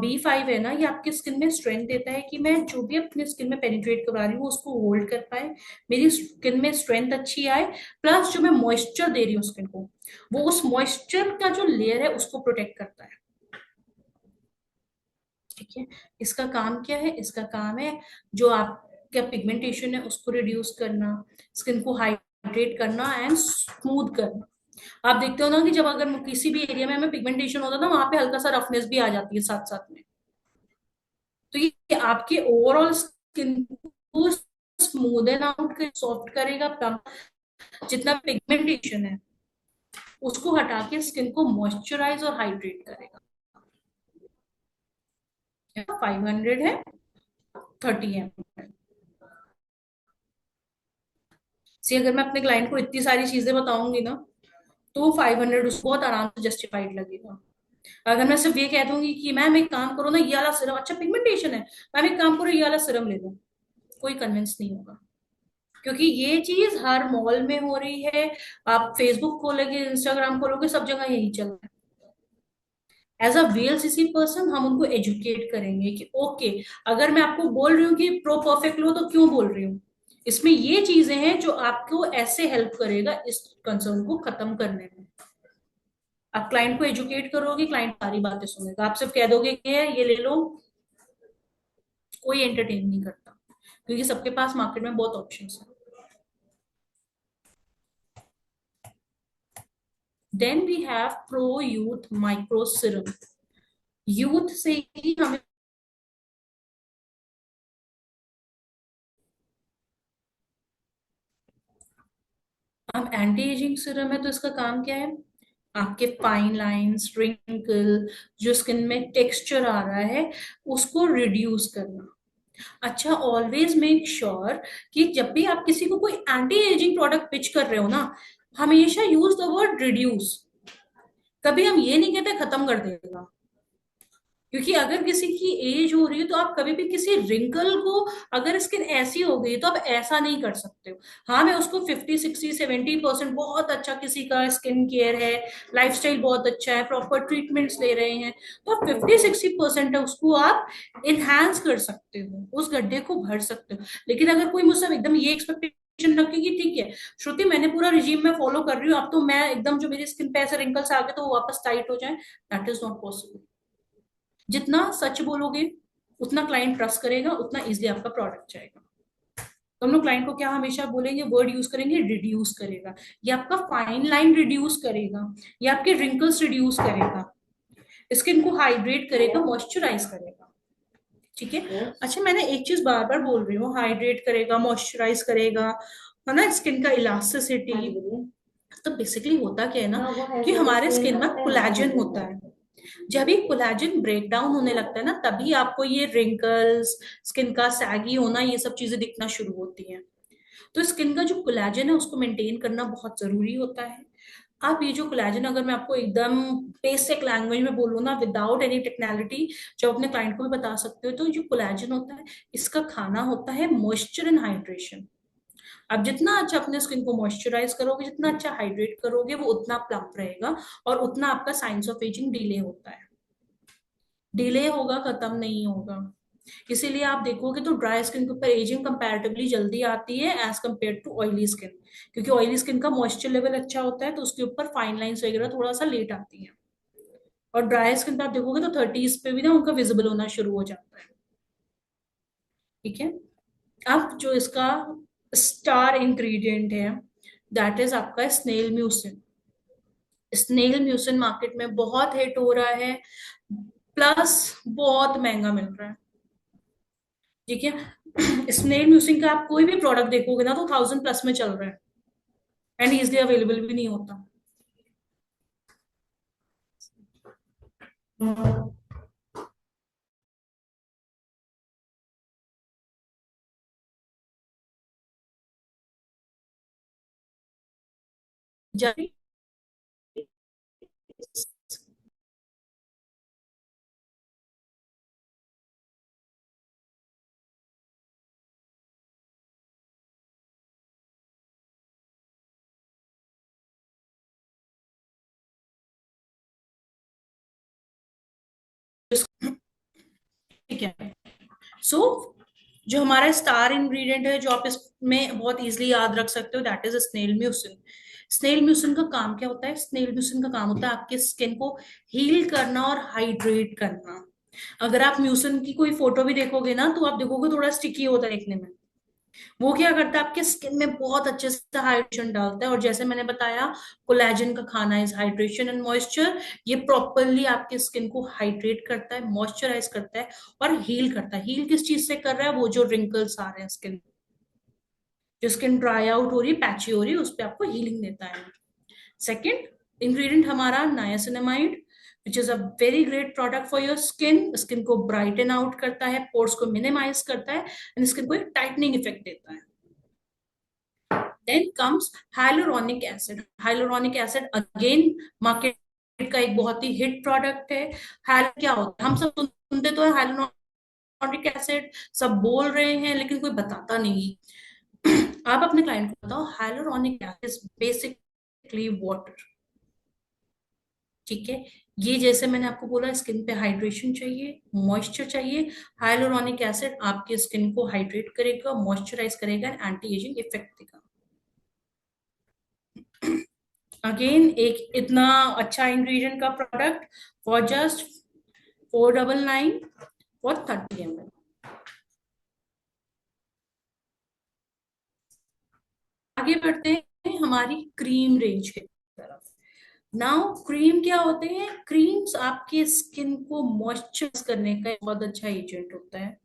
B5 है ना, ये आपकी स्किन में स्ट्रेंथ देता है कि मैं जो भी अपने स्किन में पेनिट्रेट करा रही हूँ उसको होल्ड कर पाए, मेरी स्किन में स्ट्रेंथ अच्छी आए, प्लस जो मैं मॉइस्चर दे रही हूँ स्किन को, वो उस मॉइस्चर का जो लेयर है उसको प्रोटेक्ट करता है। ठीक है। इसका काम क्या है? इसका काम है जो आपका पिगमेंटेशन है उसको रिड्यूस करना, स्किन को हाइड्रेट करना एंड स्मूथ करना। आप देखते हो ना कि जब अगर किसी भी एरिया में हमें पिगमेंटेशन होता है ना, वहां पे हल्का सा रफनेस भी आ जाती है साथ साथ में। तो ये आपके ओवरऑल स्किन को स्मूदन आउट कर, सॉफ्ट करेगा, जितना पिगमेंटेशन है उसको हटा के स्किन को मॉइस्चराइज और हाइड्रेट करेगा। 500 है, 30 ml। सी अगर मैं अपने क्लाइंट को इतनी सारी चीजें बताऊंगी ना, तो 500 उसको बहुत आराम से जस्टिफाइड लगेगा। अगर मैं सिर्फ ये कह दूंगी कि मैम एक काम करो ना, ये वाला सिरम, अच्छा पिगमेंटेशन है, मैम एक काम करो ये वाला सिरम ले लो, कोई कन्विंस नहीं होगा। क्योंकि ये चीज हर मॉल में हो रही है, आप फेसबुक खोलोगे, इंस्टाग्राम खोलोगे, सब जगह यही चल रहा है। एज अ VLCC पर्सन हम उनको एजुकेट करेंगे कि ओके, अगर मैं आपको बोल रही हूँ कि प्रो परफेक्ट लो, तो क्यों बोल रही हूँ? इसमें ये चीजें हैं जो आपको ऐसे हेल्प करेगा इस कंसर्न को खत्म करने में। आप क्लाइंट को एजुकेट करोगे, क्लाइंट सारी बातें सुनेगा। आप सिर्फ कह दोगे कि ये ले लो, कोई एंटरटेन नहीं करता, क्योंकि सबके पास मार्केट में बहुत ऑप्शंस है। Then we have pro youth micro serum. Youth से ही हमें, अब एंटी एजिंग सीरम है तो इसका काम क्या है, आपके फाइन लाइंस, रिंकल, जो स्किन में टेक्सचर आ रहा है, उसको रिड्यूस करना। अच्छा, ऑलवेज मेक श्योर कि जब भी आप किसी को कोई एंटी एजिंग प्रोडक्ट पिच कर रहे हो ना, हमेशा यूज द वर्ड रिड्यूस। कभी हम ये नहीं कहते खत्म कर देगा, क्योंकि अगर किसी की एज हो रही है तो आप कभी भी किसी रिंकल को, अगर स्किन ऐसी हो गई तो आप ऐसा नहीं कर सकते हो। हाँ, मैं उसको 50 60 70% बहुत अच्छा किसी का स्किन केयर है, लाइफस्टाइल बहुत अच्छा है, प्रॉपर ट्रीटमेंट्स ले रहे हैं, तो आप 50 60% है उसको आप इनहांस कर सकते हो, उस गड्ढे को भर सकते हो। लेकिन अगर कोई मुझसे एकदम ये एक्सपेक्टेशन रखे कि ठीक है श्रुति, मैंने पूरा रिजीम में फॉलो कर रही हूँ, अब तो मैं एकदम जो मेरी स्किन पे ऐसे रिंकल्स आ गए तो वो वापस टाइट हो जाए, दैट इज नॉट पॉसिबल। जितना सच बोलोगे उतना क्लाइंट ट्रस्ट करेगा, उतना इजीली आपका प्रोडक्ट जाएगा। तो हम लोग क्लाइंट को क्या हमेशा बोलेंगे, वर्ड यूज करेंगे, रिड्यूस करेगा। ये आपका फाइन लाइन रिड्यूस करेगा, ये आपके रिंकल्स रिड्यूस करेगा, स्किन को हाइड्रेट करेगा, मॉइस्चराइज करेगा। ठीक है। अच्छा, मैंने एक चीज बार बार बोल रही हूँ, हाइड्रेट करेगा, मॉइस्चराइज करेगा, है ना, स्किन का इलास्टिसिटी। तो बेसिकली होता क्या है ना, कि हमारे स्किन में कोलेजन होता है। जब ये कोलेजन ब्रेक डाउन होने लगता है ना, तभी आपको ये रिंकल्स, स्किन का सैगी होना, ये सब चीजें दिखना शुरू होती हैं। तो स्किन का जो कोलेजन है उसको मेंटेन करना बहुत जरूरी होता है। अब ये जो कोलेजन, अगर मैं आपको एकदम बेसिक लैंग्वेज में बोलूँ ना, विदाउट एनी टेक्नोलॉजी, जो अपने क्लाइंट को भी बता सकते हो, तो जो कोलेजन होता है, इसका खाना होता है मॉइस्चर एंड हाइड्रेशन। आप जितना अच्छा अपने स्किन को मॉइस्चराइज करोगे, जितना अच्छा हाइड्रेट करोगे, वो उतना प्लम्प रहेगा और उतना आपका साइंस ऑफ एजिंग डिले होता है। डिले होगा, खत्म नहीं होगा। इसीलिए आप देखोगे तो ड्राई स्किन के ऊपर एजिंग कंपैरेटिवली जल्दी आती है as compare to oily skin, क्योंकि ऑयली स्किन का मॉइस्चर लेवल अच्छा होता है, तो उसके ऊपर फाइन लाइंस वगैरह थोड़ा सा लेट आती है। और ड्राई स्किन पे आप देखोगे तो 30s पे भी ना उनका विजिबल होना शुरू हो जाता है। ठीक है। अब जो इसका स्टार इंग्रेडिएंट है, दैट इज आपका snail mucin. Snail mucin market में बहुत हिट हो रहा है, प्लस बहुत महंगा मिल रहा है। ठीक है। स्नेल म्यूसिन का आप कोई भी प्रोडक्ट देखोगे ना तो 1000+ में चल रहा है, एंड इजिली अवेलेबल भी नहीं होता। जब ठीक है। सो जो हमारा स्टार इंग्रेडिएंट है, जो आप इसमें बहुत इजीली याद रख सकते हो, that is snail mucin. Snail mucin का काम क्या होता है, स्नेल म्यूसिन का काम होता है आपके स्किन को हील करना और हाइड्रेट करना। अगर आप म्यूसिन की कोई फोटो भी देखोगे ना, तो आप देखोगे थोड़ा स्टिकी होता है देखने में। वो क्या करता है, आपके स्किन में बहुत अच्छे से हाइड्रेशन डालता है, और जैसे मैंने बताया, कोलेजन का खाना इज हाइड्रेशन एंड मॉइस्चर। ये प्रॉपरली आपके स्किन को हाइड्रेट करता है, मॉइस्चराइज करता है और हील करता है। हील किस चीज से कर रहा है, वो जो रिंकल्स आ रहे हैं स्किन, जो स्किन ड्राई आउट हो रही है, पैची हो रही है, उस पर आपको हीलिंग देता है। सेकेंड इंग्रेडिएंट हमारा niacinamide, which is a very great product for your skin. Skin को ब्राइटन आउट करता है, पोर्स को मिनिमाइज करता है, एंड स्किन को एक टाइटनिंग इफेक्ट देता है। Then comes hyaluronic acid. Hyaluronic acid again market का एक बहुत ही हिट प्रोडक्ट है। हाइल क्या होता है, हम सब सुनते तो है हाइलुरोनिक एसिड, सब बोल रहे हैं, लेकिन कोई बताता नहीं। आप अपने क्लाइंट को बताओ, hyaluronic acid is basically water. ठीक है। ये जैसे मैंने आपको बोला, स्किन पे हाइड्रेशन चाहिए, मॉइस्चर चाहिए, हाइलुरोनिक एसिड आपके स्किन को हाइड्रेट करेगा, मॉइस्चराइज करेगा, एंटी एजिंग इफेक्ट देगा। अगेन एक इतना अच्छा इंग्रेडिएंट का product for just 499 for 30 ml। आगे बढ़ते हैं हमारी क्रीम रेंज की तरफ। नाउ क्रीम क्या होते हैं? क्रीम्स आपके स्किन को मॉइस्चराइज करने का एक बहुत अच्छा एजेंट होता है।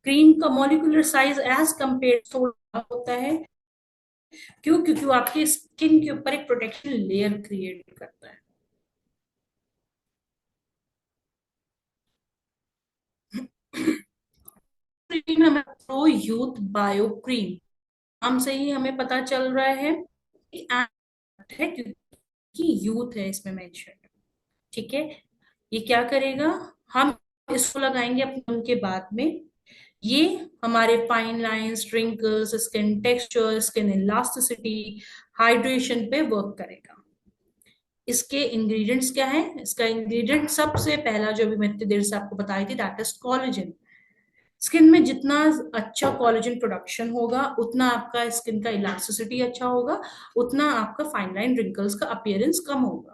क्रीम का मॉलिक्यूलर साइज एज कंपेयर थोड़ा होता है। क्यों? क्योंकि वो आपके स्किन के ऊपर एक प्रोटेक्शन लेयर क्रिएट करता है। क्रीम हमें प्रो यूथ बायो क्रीम, नाम से ही हमें पता चल रहा है कि है, क्योंकि यूथ है इसमें मेंशन। ठीक है, ये क्या करेगा? हम इसको लगाएंगे अपने उनके बाद में। ये हमारे fine lines, wrinkles, skin texture, skin elasticity, hydration पे वर्क करेगा। इसके इंग्रेडिएंट्स क्या है? इसका इंग्रेडिएंट सबसे पहला जो भी मैं इतनी देर से आपको बताई थी, दैट इज कोलेजन। स्किन में जितना अच्छा कोलेजन प्रोडक्शन होगा उतना आपका स्किन का इलास्टिसिटी अच्छा होगा, उतना आपका फाइन लाइन रिंकल्स का अपीयरेंस कम होगा।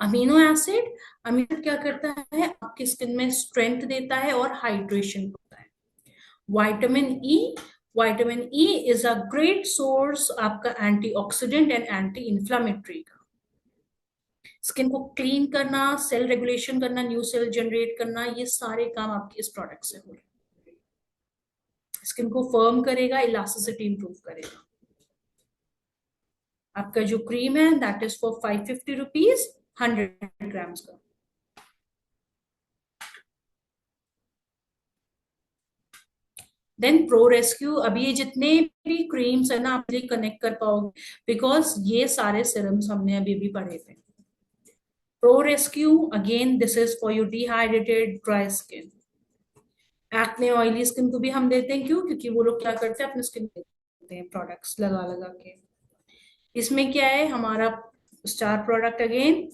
अमीनो एसिड, अमीनो एसिड क्या करता है? आपकी स्किन में स्ट्रेंथ देता है और हाइड्रेशन होता है। Vitamin E, vitamin E is a great source आपका एंटीऑक्सीडेंट एंड एंटी इंफ्लेमेटरी का। स्किन को क्लीन करना, सेल रेगुलेशन करना, न्यू सेल जनरेट करना, ये सारे काम आपके इस प्रोडक्ट से हो रहे हैं। स्किन को फर्म करेगा, इलास्टिसिटी इंप्रूव करेगा। आपका जो क्रीम है that is for 550 rupees, 100 grams का। देन प्रो रेस्क्यू, अभी ये जितने भी क्रीम्स है ना आप कनेक्ट कर पाओगे, बिकॉज ये सारे सिरम्स हमने अभी भी पढ़े थे। Pro rescue again, this is for you dehydrated dry skin. Acne oily skin को भी हम देते हैं, क्यों? क्योंकि वो लोग क्या करते हैं, अपने स्किन देते हैं प्रोडक्ट्स लगा लगा के। इसमें क्या है हमारा star product again,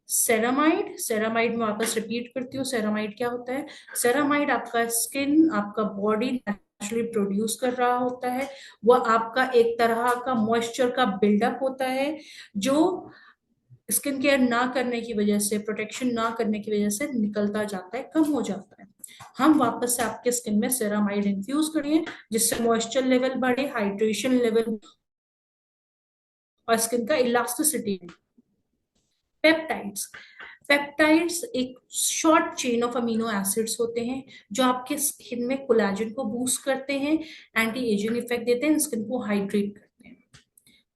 ceramide. Ceramide में वापस रिपीट करती हूँ, सेरामाइड क्या होता है? सेरामाइड आपका स्किन, आपका बॉडी नेचुरली प्रोड्यूस कर रहा होता है। वह आपका एक तरह का मॉइस्चर का बिल्डअप होता है, जो स्किन केयर ना करने की वजह से, प्रोटेक्शन ना करने की वजह से निकलता जाता है, कम हो जाता है। हम वापस से आपके स्किन में सेरामाइड इन्फ्यूज करें, जिससे मॉइस्चर लेवल बढ़े, हाइड्रेशन लेवल और स्किन का इलास्टिसिटी। पेप्टाइड्स, पेप्टाइड्स एक short chain of amino acids होते हैं जो आपके स्किन में कोलेजन को बूस्ट करते हैं, एंटी एजिंग इफेक्ट देते हैं, स्किन को हाइड्रेट करते हैं।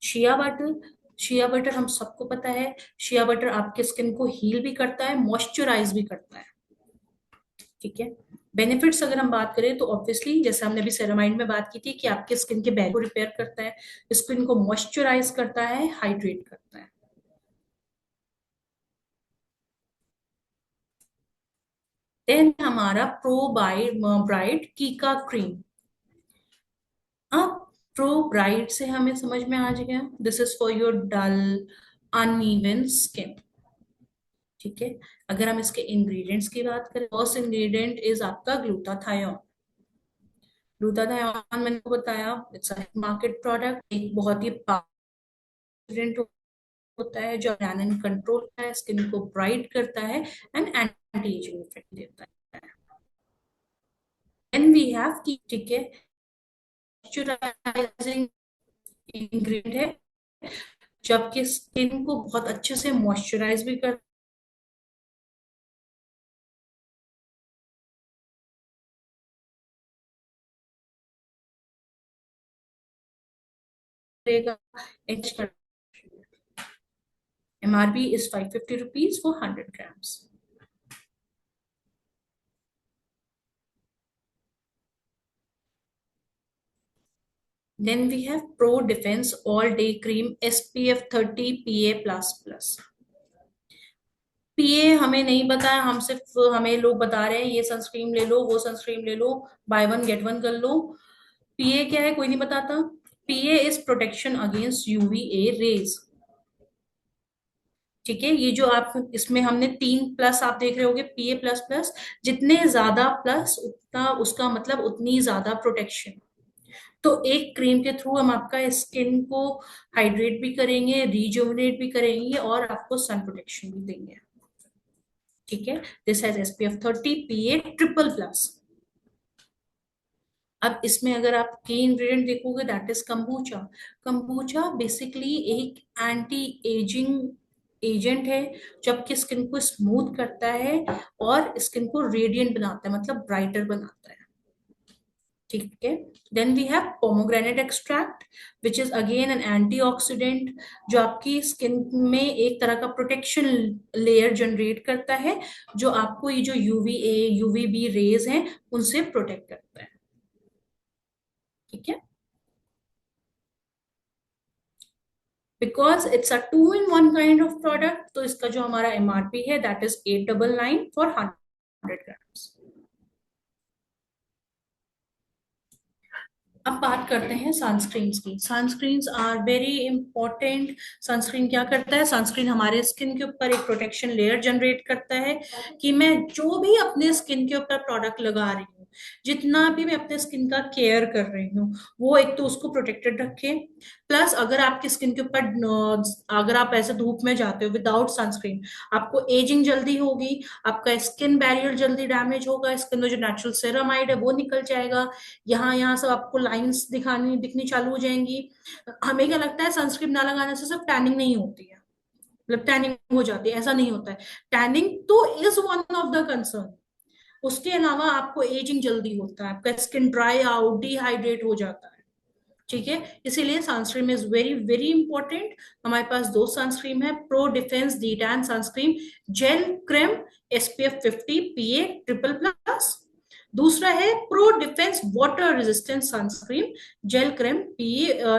शिया बटर, शिया बटर हम सबको पता है, शिया बटर आपके स्किन को हील भी करता है, मॉइस्चराइज भी करता है। ठीक है, बेनिफिट्स अगर हम बात करें तो ऑब्वियसली जैसे हमने अभी सेरामाइड में बात की थी कि आपके स्किन के बैरियर को रिपेयर करता है, स्किन को मॉइस्चराइज करता है, हाइड्रेट करता है। देन हमारा प्रो ब्राइट कीका क्रीम। अब प्रो ब्राइट से हमें समझ में आ गया, this is for your dull uneven skin. ठीक है, अगर हम इसके इंग्रेडिएंट्स की बात करें, फर्स्ट इंग्रेडिएंट इज आपका ग्लूटाथायोन। ग्लूटाथायोन मैंने आपको बताया, इट्स अ मार्केट प्रोडक्ट, एक बहुत ही पावरफुल होता है जो मेलानिन कंट्रोल करता है, स्किन को ब्राइट करता है एंड एंटी एजिंग इफेक्ट देता है। देन वी हैव की, ठीक है, मॉइस्चराइजिंग इंग्रेडिएंट है, जबकि स्किन को बहुत अच्छे से मॉइस्चराइज भी करेगा। MRP is 550 rupees for 100 grams. Then we have Pro Defense All Day Cream SPF 30 PA++। पीए हमें नहीं पता है, हम सिर्फ, हमें लोग बता रहे हैं ये सनस्क्रीन ले लो, वो सनस्क्रीन ले लो, बाय वन गेट वन कर लो। पीए क्या है कोई नहीं बताता। PA is protection against UVA rays. ठीक है, ये जो आप इसमें हमने 3 प्लस आप देख रहे होगे, पीए प्लस प्लस, जितने ज्यादा प्लस उतना उसका मतलब उतनी ज्यादा प्रोटेक्शन। तो एक क्रीम के थ्रू हम आपका स्किन को हाइड्रेट भी करेंगे, रिजुवनेट भी करेंगे और आपको सन प्रोटेक्शन भी देंगे। ठीक है, दिस हैज SPF 30 PA++। अब इसमें अगर आप की इंग्रेडिएंट देखोगे that is kombucha. Kombucha basically एक एंटी एजिंग एजेंट है जो आपकी स्किन को स्मूथ करता है और स्किन को रेडियंट बनाता है, मतलब ब्राइटर बनाता है। ठीक है। Then we have pomegranate extract which is again an antioxidant, जो आपकी स्किन में एक तरह का प्रोटेक्शन लेयर जनरेट करता है, जो आपको ये जो यूवीए यूवीबी रेज हैं उनसे प्रोटेक्ट करता है। ठीक है। Because it's a 2 in 1 kind of product, तो इसका जो हमारा एमआरपी है दैट इज 899 फॉर 100 ग्राम्स। अब बात करते हैं सनस्क्रीन्स की। Sunscreens are very important. Sunscreen क्या करता है? सनस्क्रीन हमारे स्किन के ऊपर एक प्रोटेक्शन लेयर जनरेट करता है कि मैं जो भी अपने स्किन के ऊपर प्रोडक्ट लगा रही हूँ, जितना भी मैं अपने स्किन का केयर कर रही हूँ, वो एक तो उसको प्रोटेक्टेड रखे। प्लस अगर आपकी स्किन के ऊपर अगर आप ऐसे धूप में जाते हो विदाउट सनस्क्रीन, आपको एजिंग जल्दी होगी, आपका स्किन बैरियर जल्दी डैमेज होगा, स्किन में जो नेचुरल सेरामाइड है वो निकल जाएगा, यहाँ यहाँ सब आपको लाइंस दिखनी चालू हो जाएंगी। हमें क्या लगता है सनस्क्रीन ना लगाने से सिर्फ टैनिंग नहीं होती है, मतलब टैनिंग हो जाती है, ऐसा नहीं होता है। टैनिंग तो is one of the concern, उसके अलावा आपको एजिंग जल्दी होता है, आपका स्किन ड्राई आउट डिहाइड्रेट हो जाता है। ठीक है, इसीलिए sunscreen is very very important. हमारे पास दो सनस्क्रीन है, pro defence de tan sunscreen gel cream SPF 50 PA triple plus. दूसरा है pro defence water resistance sunscreen gel cream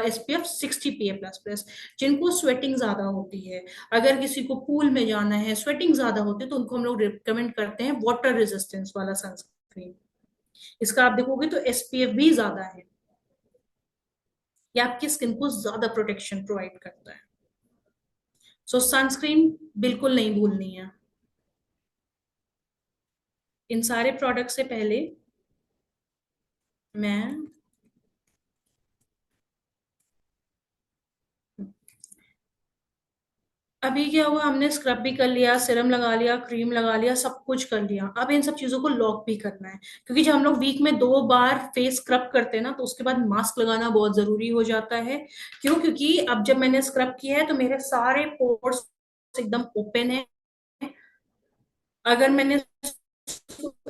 SPF 60 PA plus plus. जिनको स्वेटिंग ज्यादा होती है, अगर किसी को पूल में जाना है, स्वेटिंग ज्यादा होती है, तो उनको हम लोग रिकमेंड करते हैं वाटर रेजिस्टेंस वाला सनस्क्रीन। इसका आप देखोगे तो SPF भी ज्यादा है, ये आपकी स्किन को ज्यादा प्रोटेक्शन प्रोवाइड करता है। सो सनस्क्रीन बिल्कुल नहीं भूलनी है। इन सारे प्रोडक्ट से पहले मैं अभी क्या हुआ, हमने स्क्रब भी कर लिया, सिरम लगा लिया, क्रीम लगा लिया, सब कुछ कर लिया। अब इन सब चीजों को लॉक भी करना है, क्योंकि जब हम लोग वीक में 2 बार फेस स्क्रब करते हैं ना, तो उसके बाद मास्क लगाना बहुत जरूरी हो जाता है। क्यों? क्योंकि अब जब मैंने स्क्रब किया है तो मेरे सारे पोर्स एकदम ओपन है। अगर मैंने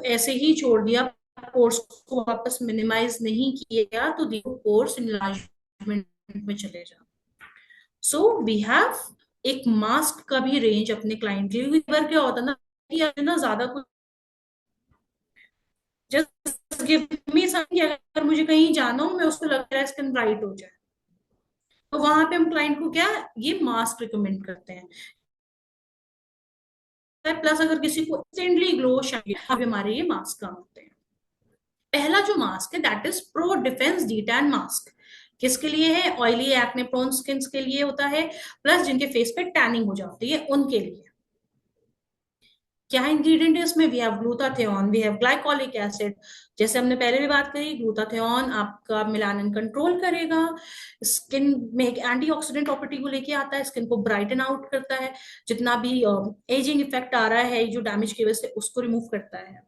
ऐसे ही छोड़ दिया, पोर्स को वापस मिनिमाइज नहीं किया, तो पोर्स इनलार्जमेंट में चले जाए। सो वी हैव एक मास्क का भी रेंज अपने क्लाइंट के लिए। बार क्या होता है ना कि ना ज्यादा कुछ जस्ट गिव मी समथिंग, अगर मुझे कहीं जाना हो, मैं उसको लग रहा है स्किन ब्राइट हो जाए, तो वहां पे हम क्लाइंट को क्या ये मास्क रिकमेंड करते हैं। प्लस अगर किसी को इंस्टेंटली ग्लो चाहिए, अब हमारे ये मास्क काम होते हैं। पहला जो मास्क है that is pro defence de tan mask. किसके लिए है? ऑयली एक्ने प्रोन स्किन के लिए होता है, प्लस जिनके फेस पे टैनिंग हो जाती है उनके लिए। क्या इंग्रेडिएंट है इसमें? We have glutathione, we have glycolic acid. जैसे हमने पहले भी बात करी, ग्लूटाथियोन आपका मिलानिन कंट्रोल करेगा, स्किन में एक एंटीऑक्सीडेंट प्रॉपर्टी को लेके आता है, स्किन को ब्राइटन आउट करता है, जितना भी एजिंग इफेक्ट आ रहा है जो डैमेज की वजह से, उसको रिमूव करता है।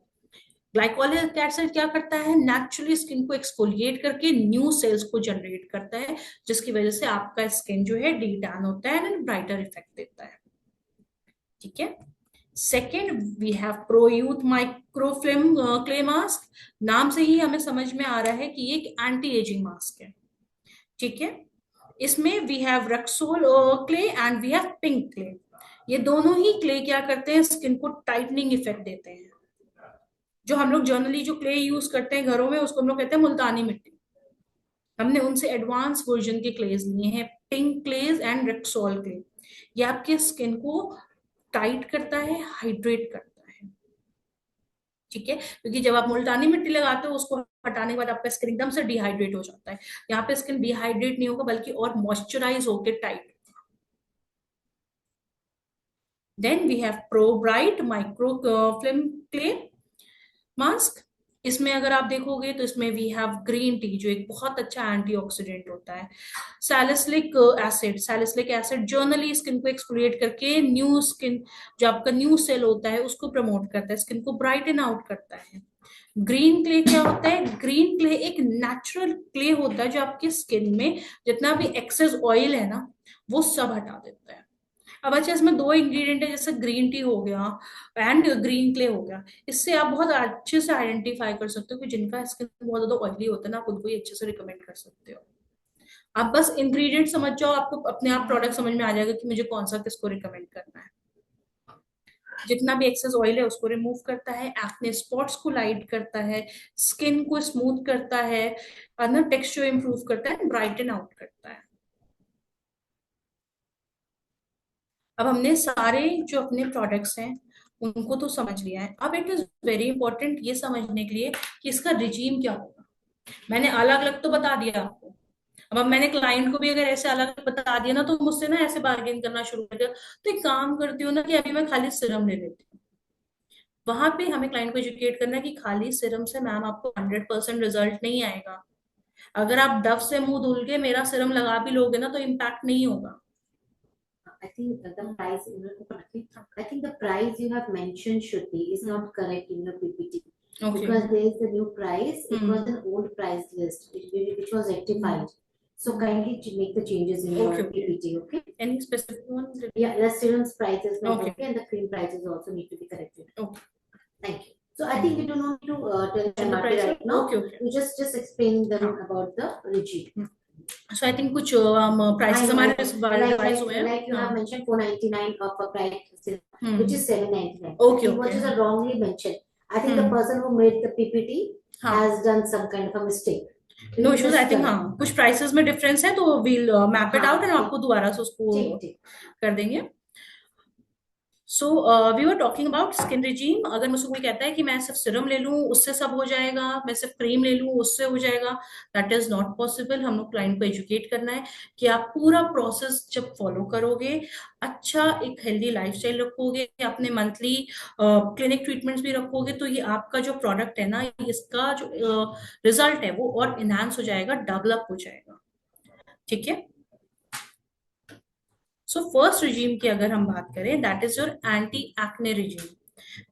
ग्लाइकोलिक एसिड क्या करता है? नेचुरली स्किन को एक्सफोलिएट करके न्यू सेल्स को जनरेट करता है, जिसकी वजह से आपका स्किन जो है डी टैन होता है एंड ब्राइटर इफेक्ट देता है। ठीक है। Second we have pro youth microfilm clay mask. नाम से ही हमें समझ में आ रहा है कि ये एक एंटी एजिंग मास्क है। ठीक है। इसमें we have rhassoul clay and we have pink clay. ये दोनों ही क्ले क्या करते हैं? स्किन को टाइटनिंग इफेक्ट देते हैं। जो हम लोग जनरली जो क्ले यूज करते हैं घरों में, उसको हम लोग कहते हैं मुल्तानी मिट्टी। हमने उनसे एडवांस वर्जन के क्लेज लिए हैं, पिंक क्लेज एंड रेक्सोल क्ले। ये आपके स्किन को टाइट करता है, हाइड्रेट करता है। ठीक है, क्योंकि जब आप मुल्तानी मिट्टी लगाते हो, उसको हटाने के बाद आपका स्किन एकदम से डिहाइड्रेट हो जाता है। यहाँ पे स्किन डिहाइड्रेट नहीं होगा, बल्कि और मॉइस्चराइज होकर tight. Then we have pro bright micro film clay mask. इसमें अगर आप देखोगे तो इसमें वी हैव ग्रीन टी, जो एक बहुत अच्छा एंटीऑक्सीडेंट होता है। सैलिसिलिक एसिड जर्नली स्किन को एक्सफोलिएट करके न्यू स्किन, जो आपका न्यू सेल होता है उसको प्रमोट करता है, स्किन को ब्राइटन आउट करता है। ग्रीन क्ले क्या होता है? ग्रीन क्ले एक नेचुरल क्ले होता है जो आपकी स्किन में जितना भी एक्सेस ऑयल है ना, वो सब हटा देता है। अब अच्छा, इसमें दो इंग्रेडिएंट है, जैसे ग्रीन टी हो गया एंड ग्रीन क्ले हो गया। इससे आप बहुत अच्छे से आइडेंटिफाई कर सकते हो कि जिनका स्किन बहुत ज्यादा ऑयली होता है ना, आप उनको ही अच्छे से रिकमेंड कर सकते हो। आप बस इंग्रेडिएंट समझ जाओ, आपको अपने आप प्रोडक्ट समझ में आ जाएगा कि मुझे कौन सा किसको रिकमेंड करना है। जितना भी एक्सेस ऑयल है उसको रिमूव करता है, एक्ने स्पॉट्स को लाइट करता है, स्किन को स्मूथ करता है, ना टेक्सचर इंप्रूव करता है, ब्राइटन आउट करता है। अब हमने सारे जो अपने प्रोडक्ट्स हैं उनको तो समझ लिया है। अब इट इज वेरी इंपॉर्टेंट ये समझने के लिए कि इसका रिजीम क्या होगा। मैंने अलग अलग तो बता दिया आपको। अब मैंने क्लाइंट को भी अगर ऐसे अलग बता दिया ना, तो मुझसे ना ऐसे बार्गेन करना शुरू कर दिया। तो एक काम करती हूँ ना कि अभी मैं खाली सिरम ले लेती हूँ। वहां पे हमें क्लाइंट को एजुकेट करना है कि खाली सिरम से मैम आपको 100% रिजल्ट नहीं आएगा। अगर आप डव से मुंह धुल के मेरा सिरम लगा भी लोगे ना, तो इम्पैक्ट नहीं होगा। I think the price, I think the price you have mentioned, Shruti, is not correct in your PPT. Okay. Because there is a new price. It was hmm. an old price list, which was rectified. So kindly to make the changes in your okay okay. PPT, okay? Any specific one? Yeah, the students' price is not okay okay, and the cream prices also need to be corrected. Okay. Thank you. So I think we do not need to tell And the MRP price? right now. Okay okay. We just explain them हाँ। about the regime. So I think कुछ prices I हमारे know, इस बार revise हुए हैं। like you have हाँ। mentioned 499 of a price, hmm. which is 799. I okay think what okay. is a wrongly mentioned. I think the hmm. person who made the PPT हाँ। has done some kind of a mistake. No We issues. I just think हाँ कुछ prices में difference है, तो we'll map it out हाँ and ठीक आपको दोबारा से उसको ठीक ठीक। कर देंगे। So we were talking about skin regime. अगर मुझसे कोई कहता है कि मैं सिर्फ सिरम ले लूं उससे सब हो जाएगा, मैं सिर्फ क्रीम ले लूं उससे हो जाएगा, दैट इज नॉट पॉसिबल। हम लोग क्लाइंट को एजुकेट करना है कि आप पूरा प्रोसेस जब फॉलो करोगे, अच्छा एक हेल्दी लाइफस्टाइल रखोगे, अपने मंथली क्लिनिक ट्रीटमेंट्स भी रखोगे, तो ये आपका जो प्रोडक्ट है ना, इसका जो रिजल्ट है वो और इनहांस हो जाएगा, डेवलप हो जाएगा। ठीक है। सो फर्स्ट रिजीम की अगर हम बात करें, that is your anti acne regime.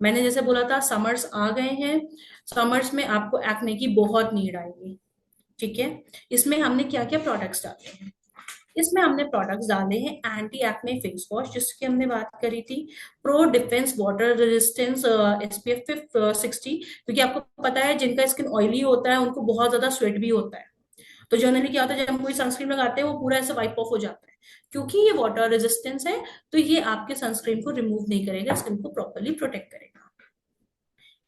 मैंने जैसे बोला था समर्स आ गए हैं, समर्स में आपको एक्ने की बहुत नीड आएगी। ठीक है। इसमें हमने क्या क्या प्रोडक्ट्स डाले हैं? इसमें हमने प्रोडक्ट्स डाले हैं एंटी एक्ने फेस वॉश, जिसकी हमने बात करी थी। Pro defence water resistance SPF 60, क्योंकि आपको पता है जिनका स्किन ऑयली होता है उनको बहुत ज्यादा स्वेट भी होता है। तो जनरली क्या होता है, जब हम कोई सनस्क्रीन लगाते हैं वो पूरा ऐसे वाइप ऑफ हो जाता है। क्योंकि ये वाटर रेजिस्टेंस है, तो ये आपके सनस्क्रीन को रिमूव नहीं करेगा, स्किन को प्रॉपरली प्रोटेक्ट करेगा।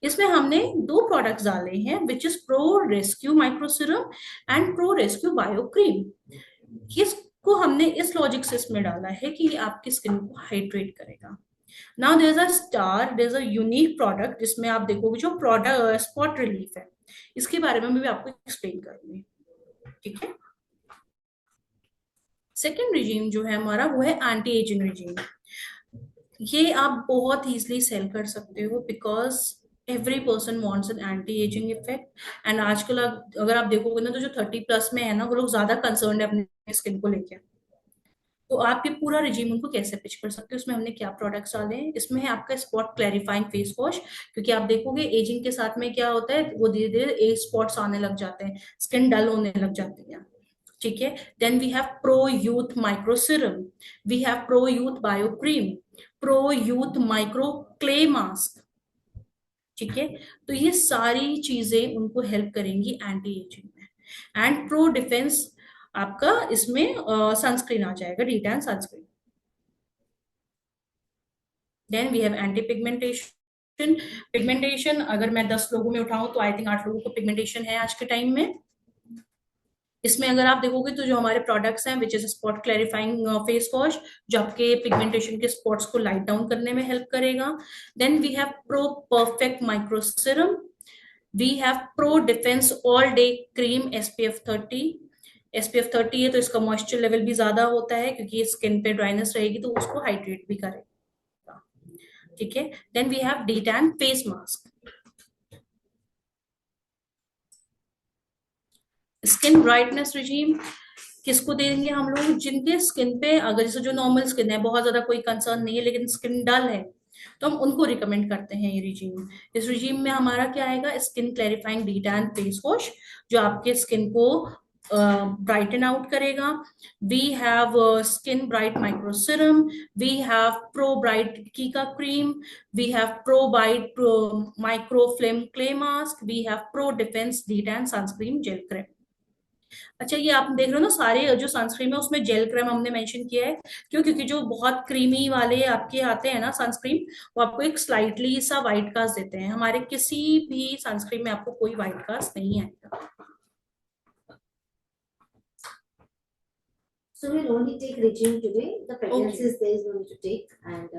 इसमें हमने दो प्रोडक्ट्स डाले हैं, which is pro rescue micro serum and pro rescue bio cream. इसको हमने इस लॉजिक से इसमें डाला है कि ये आपकी स्किन को हाइड्रेट करेगा। Now there is a star, there is a unique product जिसमें आप देखोगे जो प्रोडक्ट स्पॉट रिलीफ है, इसके बारे में भी आपको एक्सप्लेन करूंगी। ठीक है। सेकेंड रिजीम जो है हमारा वो है एंटी एजिंग रिजीम। ये आप बहुत इजीली सेल कर सकते हो, because every person wants an anti ageing effect. And आजकल अगर आप देखोगे ना, तो जो 30+ में है ना, वो लोग ज्यादा कंसर्न है अपने स्किन को लेकर। तो आप ये पूरा रिजीम उनको कैसे पिच कर सकते हो? इसमें हमने क्या प्रोडक्ट्स डाले हैं? इसमें है आपका स्पॉट क्लैरिफाइंग फेस वॉश, क्योंकि आप देखोगे एजिंग के साथ में क्या होता है, वो धीरे धीरे एज स्पॉट्स आने लग जाते हैं, स्किन डल होने लग जाती है। ठीक है। Then we have pro youth micro serum, we have pro youth bio cream, pro youth micro clay mask. ठीक है। तो ये सारी चीजें उनको हेल्प करेंगी एंटी एजिंग में। एंड प्रो डिफेंस आपका इसमें सनस्क्रीन आ जाएगा, detan sunscreen. Then we have anti pigmentation. Pigmentation अगर मैं 10 लोगों में उठाऊं तो आई थिंक 8 लोगों को पिगमेंटेशन है आज के टाइम में। इसमें अगर आप देखोगे तो जो हमारे प्रोडक्ट्स हैं, which is spot clarifying face wash, जो आपके पिगमेंटेशन के स्पॉट्स को लाइट डाउन करने में हेल्प करेगा। Then we have pro perfect micro serum, we have pro defence all day cream SPF 30। SPF 30 है तो इसका मॉइस्चर लेवल भी ज्यादा होता है, क्योंकि स्किन पे ड्राइनेस रहेगी तो उसको हाइड्रेट भी करेगा। ठीक है। Then we have de tan face mask. Skin brightness regime किसको देंगे हम लोग? जिनके स्किन पे, अगर जैसे जो नॉर्मल स्किन है, बहुत ज्यादा कोई कंसर्न नहीं है, लेकिन स्किन डल है, तो हम उनको रिकमेंड करते हैं ये रिजीम। इस रिजीम में हमारा क्या आएगा? Skin clarifying de tan face wash, जो आपके स्किन को ब्राइटन आउट करेगा। We have skin bright micro serum, we have pro bright की का cream, we have pro bright micro flame clay mask, we have pro defence de tan sunscreen gel cream. अच्छा, ये आप देख रहे हो ना, सारे जो सनस्क्रीन है उसमें जेल क्रीम हमने मेंशन किया है। क्यों? क्योंकि जो बहुत क्रीमी वाले आपके आते हैं ना सनस्क्रीन, वो आपको एक स्लाइटली सा व्हाइट कास्ट देते हैं। हमारे किसी भी सनस्क्रीन में आपको कोई व्हाइट कास्ट नहीं आएगा। So we'll only take regime today. The pregnancies there is no need to take, and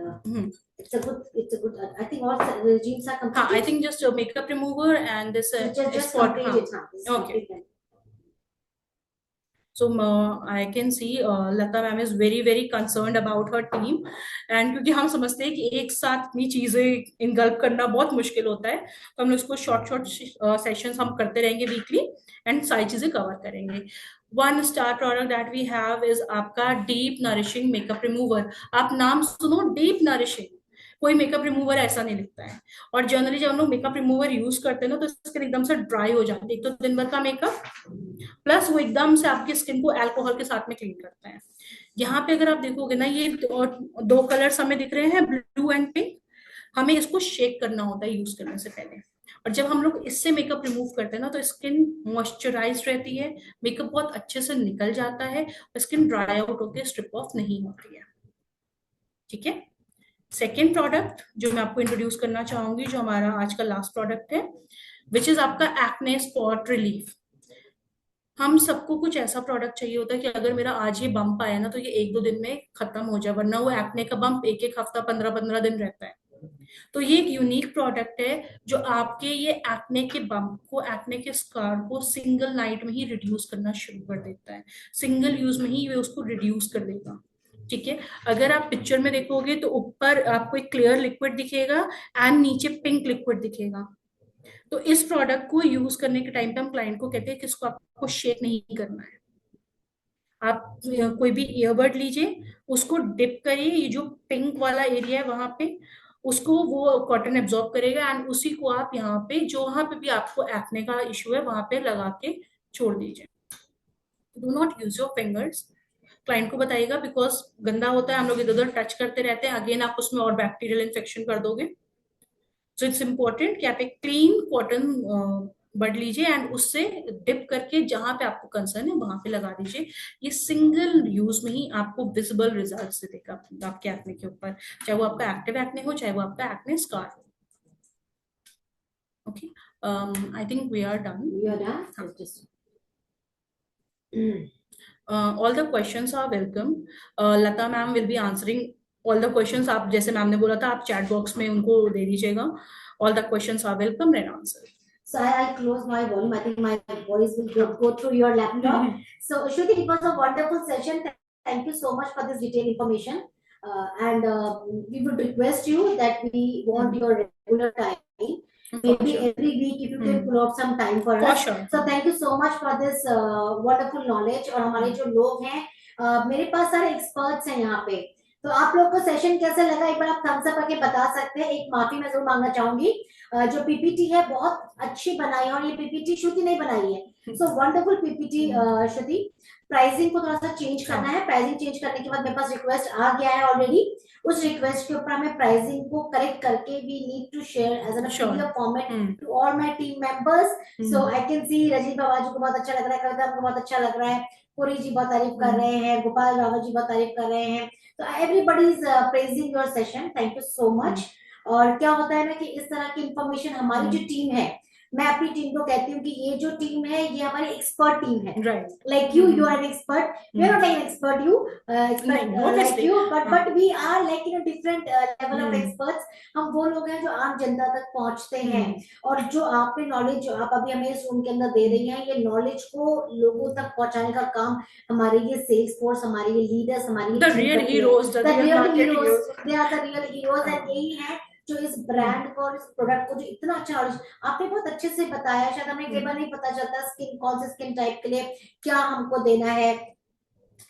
it's a good. I think all regimes are completed. I think just makeup remover and this just complete it. Okay. So I can see Lata ma'am is very very concerned about her team, and क्योंकि हम समझते हैं कि एक साथ इतनी चीजें इनगल्प करना बहुत मुश्किल होता है, तो हम लोग इसको शॉर्ट शॉर्ट सेशंस हम करते रहेंगे वीकली, एंड सारी चीजें कवर करेंगे। One star product that we have is आपका डीप नरिशिंग मेकअप रिमूवर। आप नाम सुनो, डीप नरिशिंग, कोई मेकअप रिमूवर ऐसा नहीं लिखता है। और जनरली जब हम लोग मेकअप रिमूवर यूज करते हैं ना, तो स्किन एकदम से ड्राई हो जाती है। एक तो दिन भर का मेकअप, प्लस वो एकदम से आपकी स्किन को अल्कोहल के साथ में क्लीन करता है। यहाँ पे अगर आप देखोगे ना, ये दो कलर्स हमें दिख रहे हैं, ब्लू एंड पिंक। हमें इसको शेक करना होता है यूज करने से पहले, और जब हम लोग इससे मेकअप रिमूव करते हैं ना, तो स्किन मॉइस्चराइज रहती है, मेकअप बहुत अच्छे से निकल जाता है, और स्किन ड्राई आउट होकर स्ट्रिप ऑफ नहीं होती है। ठीक है। सेकेंड प्रोडक्ट जो मैं आपको इंट्रोड्यूस करना चाहूंगी, जो हमारा आज का लास्ट प्रोडक्ट है, विच इज आपका एक्ने स्पॉट रिलीफ। हम सबको कुछ ऐसा प्रोडक्ट चाहिए होता है कि अगर मेरा आज ये बम्प आया ना, तो ये एक दो दिन में खत्म हो जाए, वरना वो एक्ने का बम्प एक एक हफ्ता 15-15 दिन रहता है। तो ये एक यूनिक प्रोडक्ट है जो आपके ये एक्ने के बम्प को, एक्ने के स्कार को सिंगल नाइट में ही रिड्यूस करना शुरू कर देता है। सिंगल यूज में ही वे उसको रिड्यूस कर देगा। ठीक है। अगर आप पिक्चर में देखोगे तो ऊपर आपको एक क्लियर लिक्विड दिखेगा एंड नीचे पिंक लिक्विड दिखेगा। तो इस प्रोडक्ट को यूज करने के टाइम पे हम क्लाइंट को कहते हैं कि इसको आपको शेक नहीं करना है। आप कोई भी ईयरबड लीजिए, उसको डिप करिए, ये जो पिंक वाला एरिया है वहां पे, उसको वो कॉटन एब्जॉर्ब करेगा, एंड उसी को आप यहाँ पे, जो वहां पे भी आपको एक्ने का इश्यू है, वहां पे लगा के छोड़ दीजिए। Do not use your fingers. Client को बताइएगा, बिकॉज गंदा होता है, हम लोग इधर उधर टच करते रहते हैं, अगेन आप उसमें और बैक्टीरियल इन्फेक्शन कर दोगे। सो इट्स इम्पोर्टेंट कि आप एक क्लीन कॉटन बड लीजिए एंड उससे डिप करके जहां पे आपको कंसर्न है वहां पे लगा दीजिए। ये सिंगल यूज में ही आपको विजिबल रिजल्ट्स देगा आपके एक्ने के ऊपर, चाहे वो आपका एक्टिव एक्ने हो, चाहे वो आपका एक्ने स्कार हो। Okay, I think we are done. All the questions are welcome. Lata ma'am will be answering all the questions. आप जैसे मैम ने बोला था, आप चैट बॉक्स में उनको दे दीजिएगा। All the questions are welcome and answer. So I'll close my volume. I think my voice will go through your laptop. So Shruti, it was a wonderful session. Thank you so much for this detailed information. And we would request you that we want your regular time. Maybe every week if you can pull out some time for us. Sure. So thank you so much for this wonderful knowledge. और हमारे जो लोग हैं, मेरे पास सारे experts हैं यहाँ पे, तो आप लोग को सेशन कैसा लगा एक बार आप थम्स अप करके बता सकते हैं। एक माफी मैं जरूर मांगना चाहूंगी, जो पीपीटी है बहुत अच्छी बनाई है, और ये पीपीटी श्रुति नहीं बनाई है। सो वंडरफुल पीपीटी श्रुति। प्राइसिंग को थोड़ा सा चेंज करना है। प्राइसिंग चेंज करने के बाद मेरे पास रिक्वेस्ट आ गया है ऑलरेडी। उस रिक्वेस्ट के ऊपर हमें प्राइसिंग को करेक्ट करके we need to share as an PDF format to all my team members. So I can see Rajiv Baba ji को बहुत अच्छा लग रहा है, कविता को बहुत अच्छा लग रहा है, पुरी जी बहुत तारीफ कर रहे हैं, गोपाल रावत जी बहुत तारीफ कर रहे हैं। तो everybody is praising your session. Thank you so much. और क्या होता है ना कि इस तरह की इंफॉर्मेशन हमारी जो टीम है, मैं अपनी टीम को कहती हूँ कि ये जो टीम है ये हमारी एक्सपर्ट टीम है। Right, like you are an expert, we are not an expert like you, but we are like in a different level of experts. हम वो लोग हैं जो आम जनता तक पहुंचते हैं, और जो आपने नॉलेज जो आप अभी हमें इस रूम के अंदर दे रही हैं, ये नॉलेज को लोगों तक पहुंचाने का काम हमारे ये सेल्स फोर्स, हमारे ये लीडर्स, हमारी the real heroes, the real heroes, they are the real heroes, and यही है जो इस ब्रांड को और इस प्रोडक्ट को जो इतना अच्छा नॉलेज आपने बहुत अच्छे से बताया। शायद हमें कई बार नहीं पता चलता स्किन, कौन से स्किन टाइप के लिए क्या हमको देना है,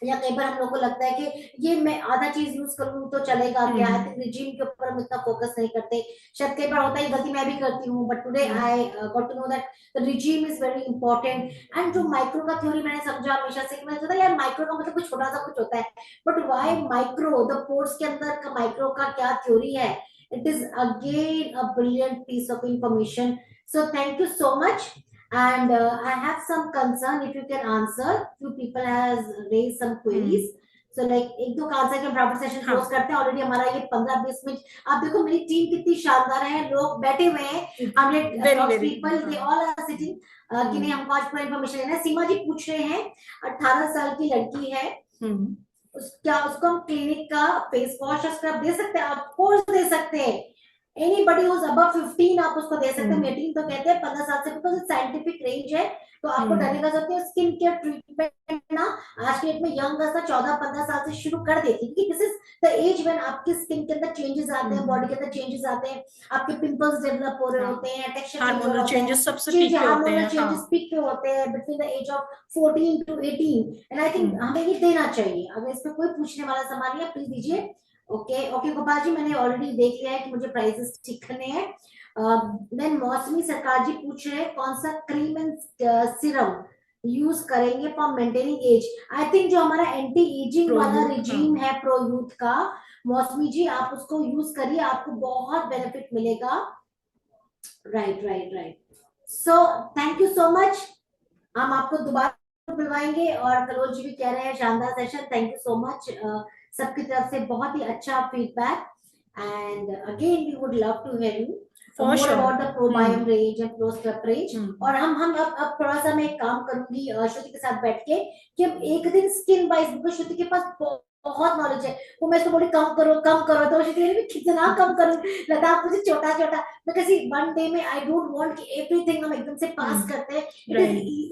या कई बार हम लोग को लगता है कि ये मैं आधा चीज यूज करूँ तो चलेगा क्या। आई थिंक रिजीम के ऊपर हम इतना फोकस नहीं करते। शायद कई बार होता है, गलती मैं भी करती हूँ, but today I got to know that the regime is very important. And जो माइक्रो का थ्योरी मैंने समझा हमेशा से, कि मैंने सोचा यार माइक्रो का मतलब कुछ छोटा सा कुछ होता है, but why micro, the pores के अंदर का माइक्रो का क्या थ्योरी है। It is again a brilliant piece of information. So thank you so much. And I have some concern, if you can answer. Few people has raised some queries. So like एक दो का answer के फटाफट session close करते हैं। Already हमारा ये 15-20 minute. आप देखो मेरी टीम कितनी शानदार है, लोग बैठे हुए हैं, हमने people they all are sitting कि नहीं हमको आज पूरा इन्फॉर्मेशन लेना है। सीमा जी पूछ रहे हैं, 18 साल की लड़की है, क्या उसको हम क्लिनिक का फेस वॉश या स्क्रब दे सकते हैं? ऑफ कोर्स दे सकते हैं। एनीबडी हु इज अबव 15 आप उसको दे सकते हैं। मेरी टीम तो कहते हैं 15 साल से, बिकॉज साइंटिफिक रेंज है, तो आपको डरने का जरूरत नहीं है। स्किन केयर ट्रीटमेंट ना आज के डेट में यंग गर्ल्स 14-15 साल से शुरू कर देती है, क्योंकि this is the age when आपकी स्किन के अंदर चेंजेस आते हैं, बॉडी के अंदर चेंजेस आते हैं, आपके पिंपल्स डेवलप हो रहे होते हैं, टेक्सचर हार्मोनल चेंजेस सबसे पीक पे होते हैं। चेंजेस पीक पे होते हैं between the age of 14 to 18। And I think हमें ये देना चाहिए। अगर इसमें कोई पूछने वाला सवाल नहीं है, प्लीज दीजिए। ओके गोपाल जी, मैंने ऑलरेडी देख लिया है कि मुझे प्राइसेस ठीक करने हैं। देन मौसमी सरकार जी पूछ रहे हैं कौन सा क्रीम एंड सिरम यूज करेंगे for maintaining age. I think जो हमारा एंटी एजिंग वाला रिजीम है प्रो यूथ का, मौसमी जी आप उसको यूज करिए, आपको बहुत बेनिफिट मिलेगा। Right. So thank you so much. हम आपको दोबारा बुलवाएंगे। और कलोज जी भी कह रहे हैं शानदार session, thank you so much सबकी तरफ से, बहुत ही अच्छा feedback. And again we would love to hear you for more about the probiome range and pro scrub range. और हम अब थोड़ा सा मैं एक काम करूंगी श्रुति के साथ बैठ के, कि हम एक दिन स्किन वाइज, बिकॉज श्रुति के पास बहुत नॉलेज है, वो मैं इसको बोली कम करो, तो श्रुति कितना कम करूं लता, आप मुझे छोटा छोटा, मैं कैसी वन डे में आई डोंट वांट कि एवरीथिंग हम एकदम से पास करते हैं।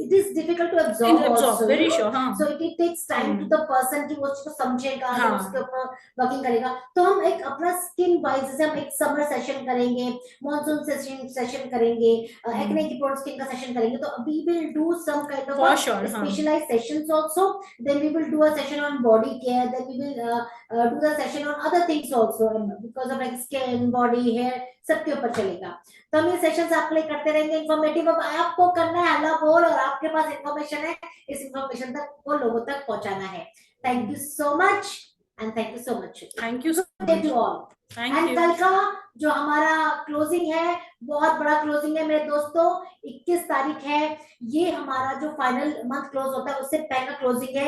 It is difficult to absorb also, very sure. So it takes time to the person कि वो उसको समझेगा, उसके ऊपर वर्किंग करेगा। तो हम एक अपना स्किन वाइज, जैसे हम एक समर सेशन करेंगे, मॉनसून सेशन करेंगे, एक्ने की प्रोन स्किन का सेशन करेंगे, तो we will do some kind of specialised sessions also. Then we will do a session on body care, then we will do the session on other things also, because of like skin, body, hair, सबके ऊपर चलेगा। तो हम ये sessions आपके लिए करते रहेंगे इन्फॉर्मेटिव। अब आपको करना है हल्ला बोल, और आपके पास इन्फॉर्मेशन है, इस इन्फॉर्मेशन तक को लोगों तक पहुंचाना है। Thank you so much and thank you so much. Thank you to all. And कल का जो हमारा क्लोजिंग है, बहुत बड़ा क्लोजिंग है मेरे दोस्तों, 21 तारीख है, ये हमारा जो फाइनल मंथ क्लोज होता है उससे पहले क्लोजिंग है।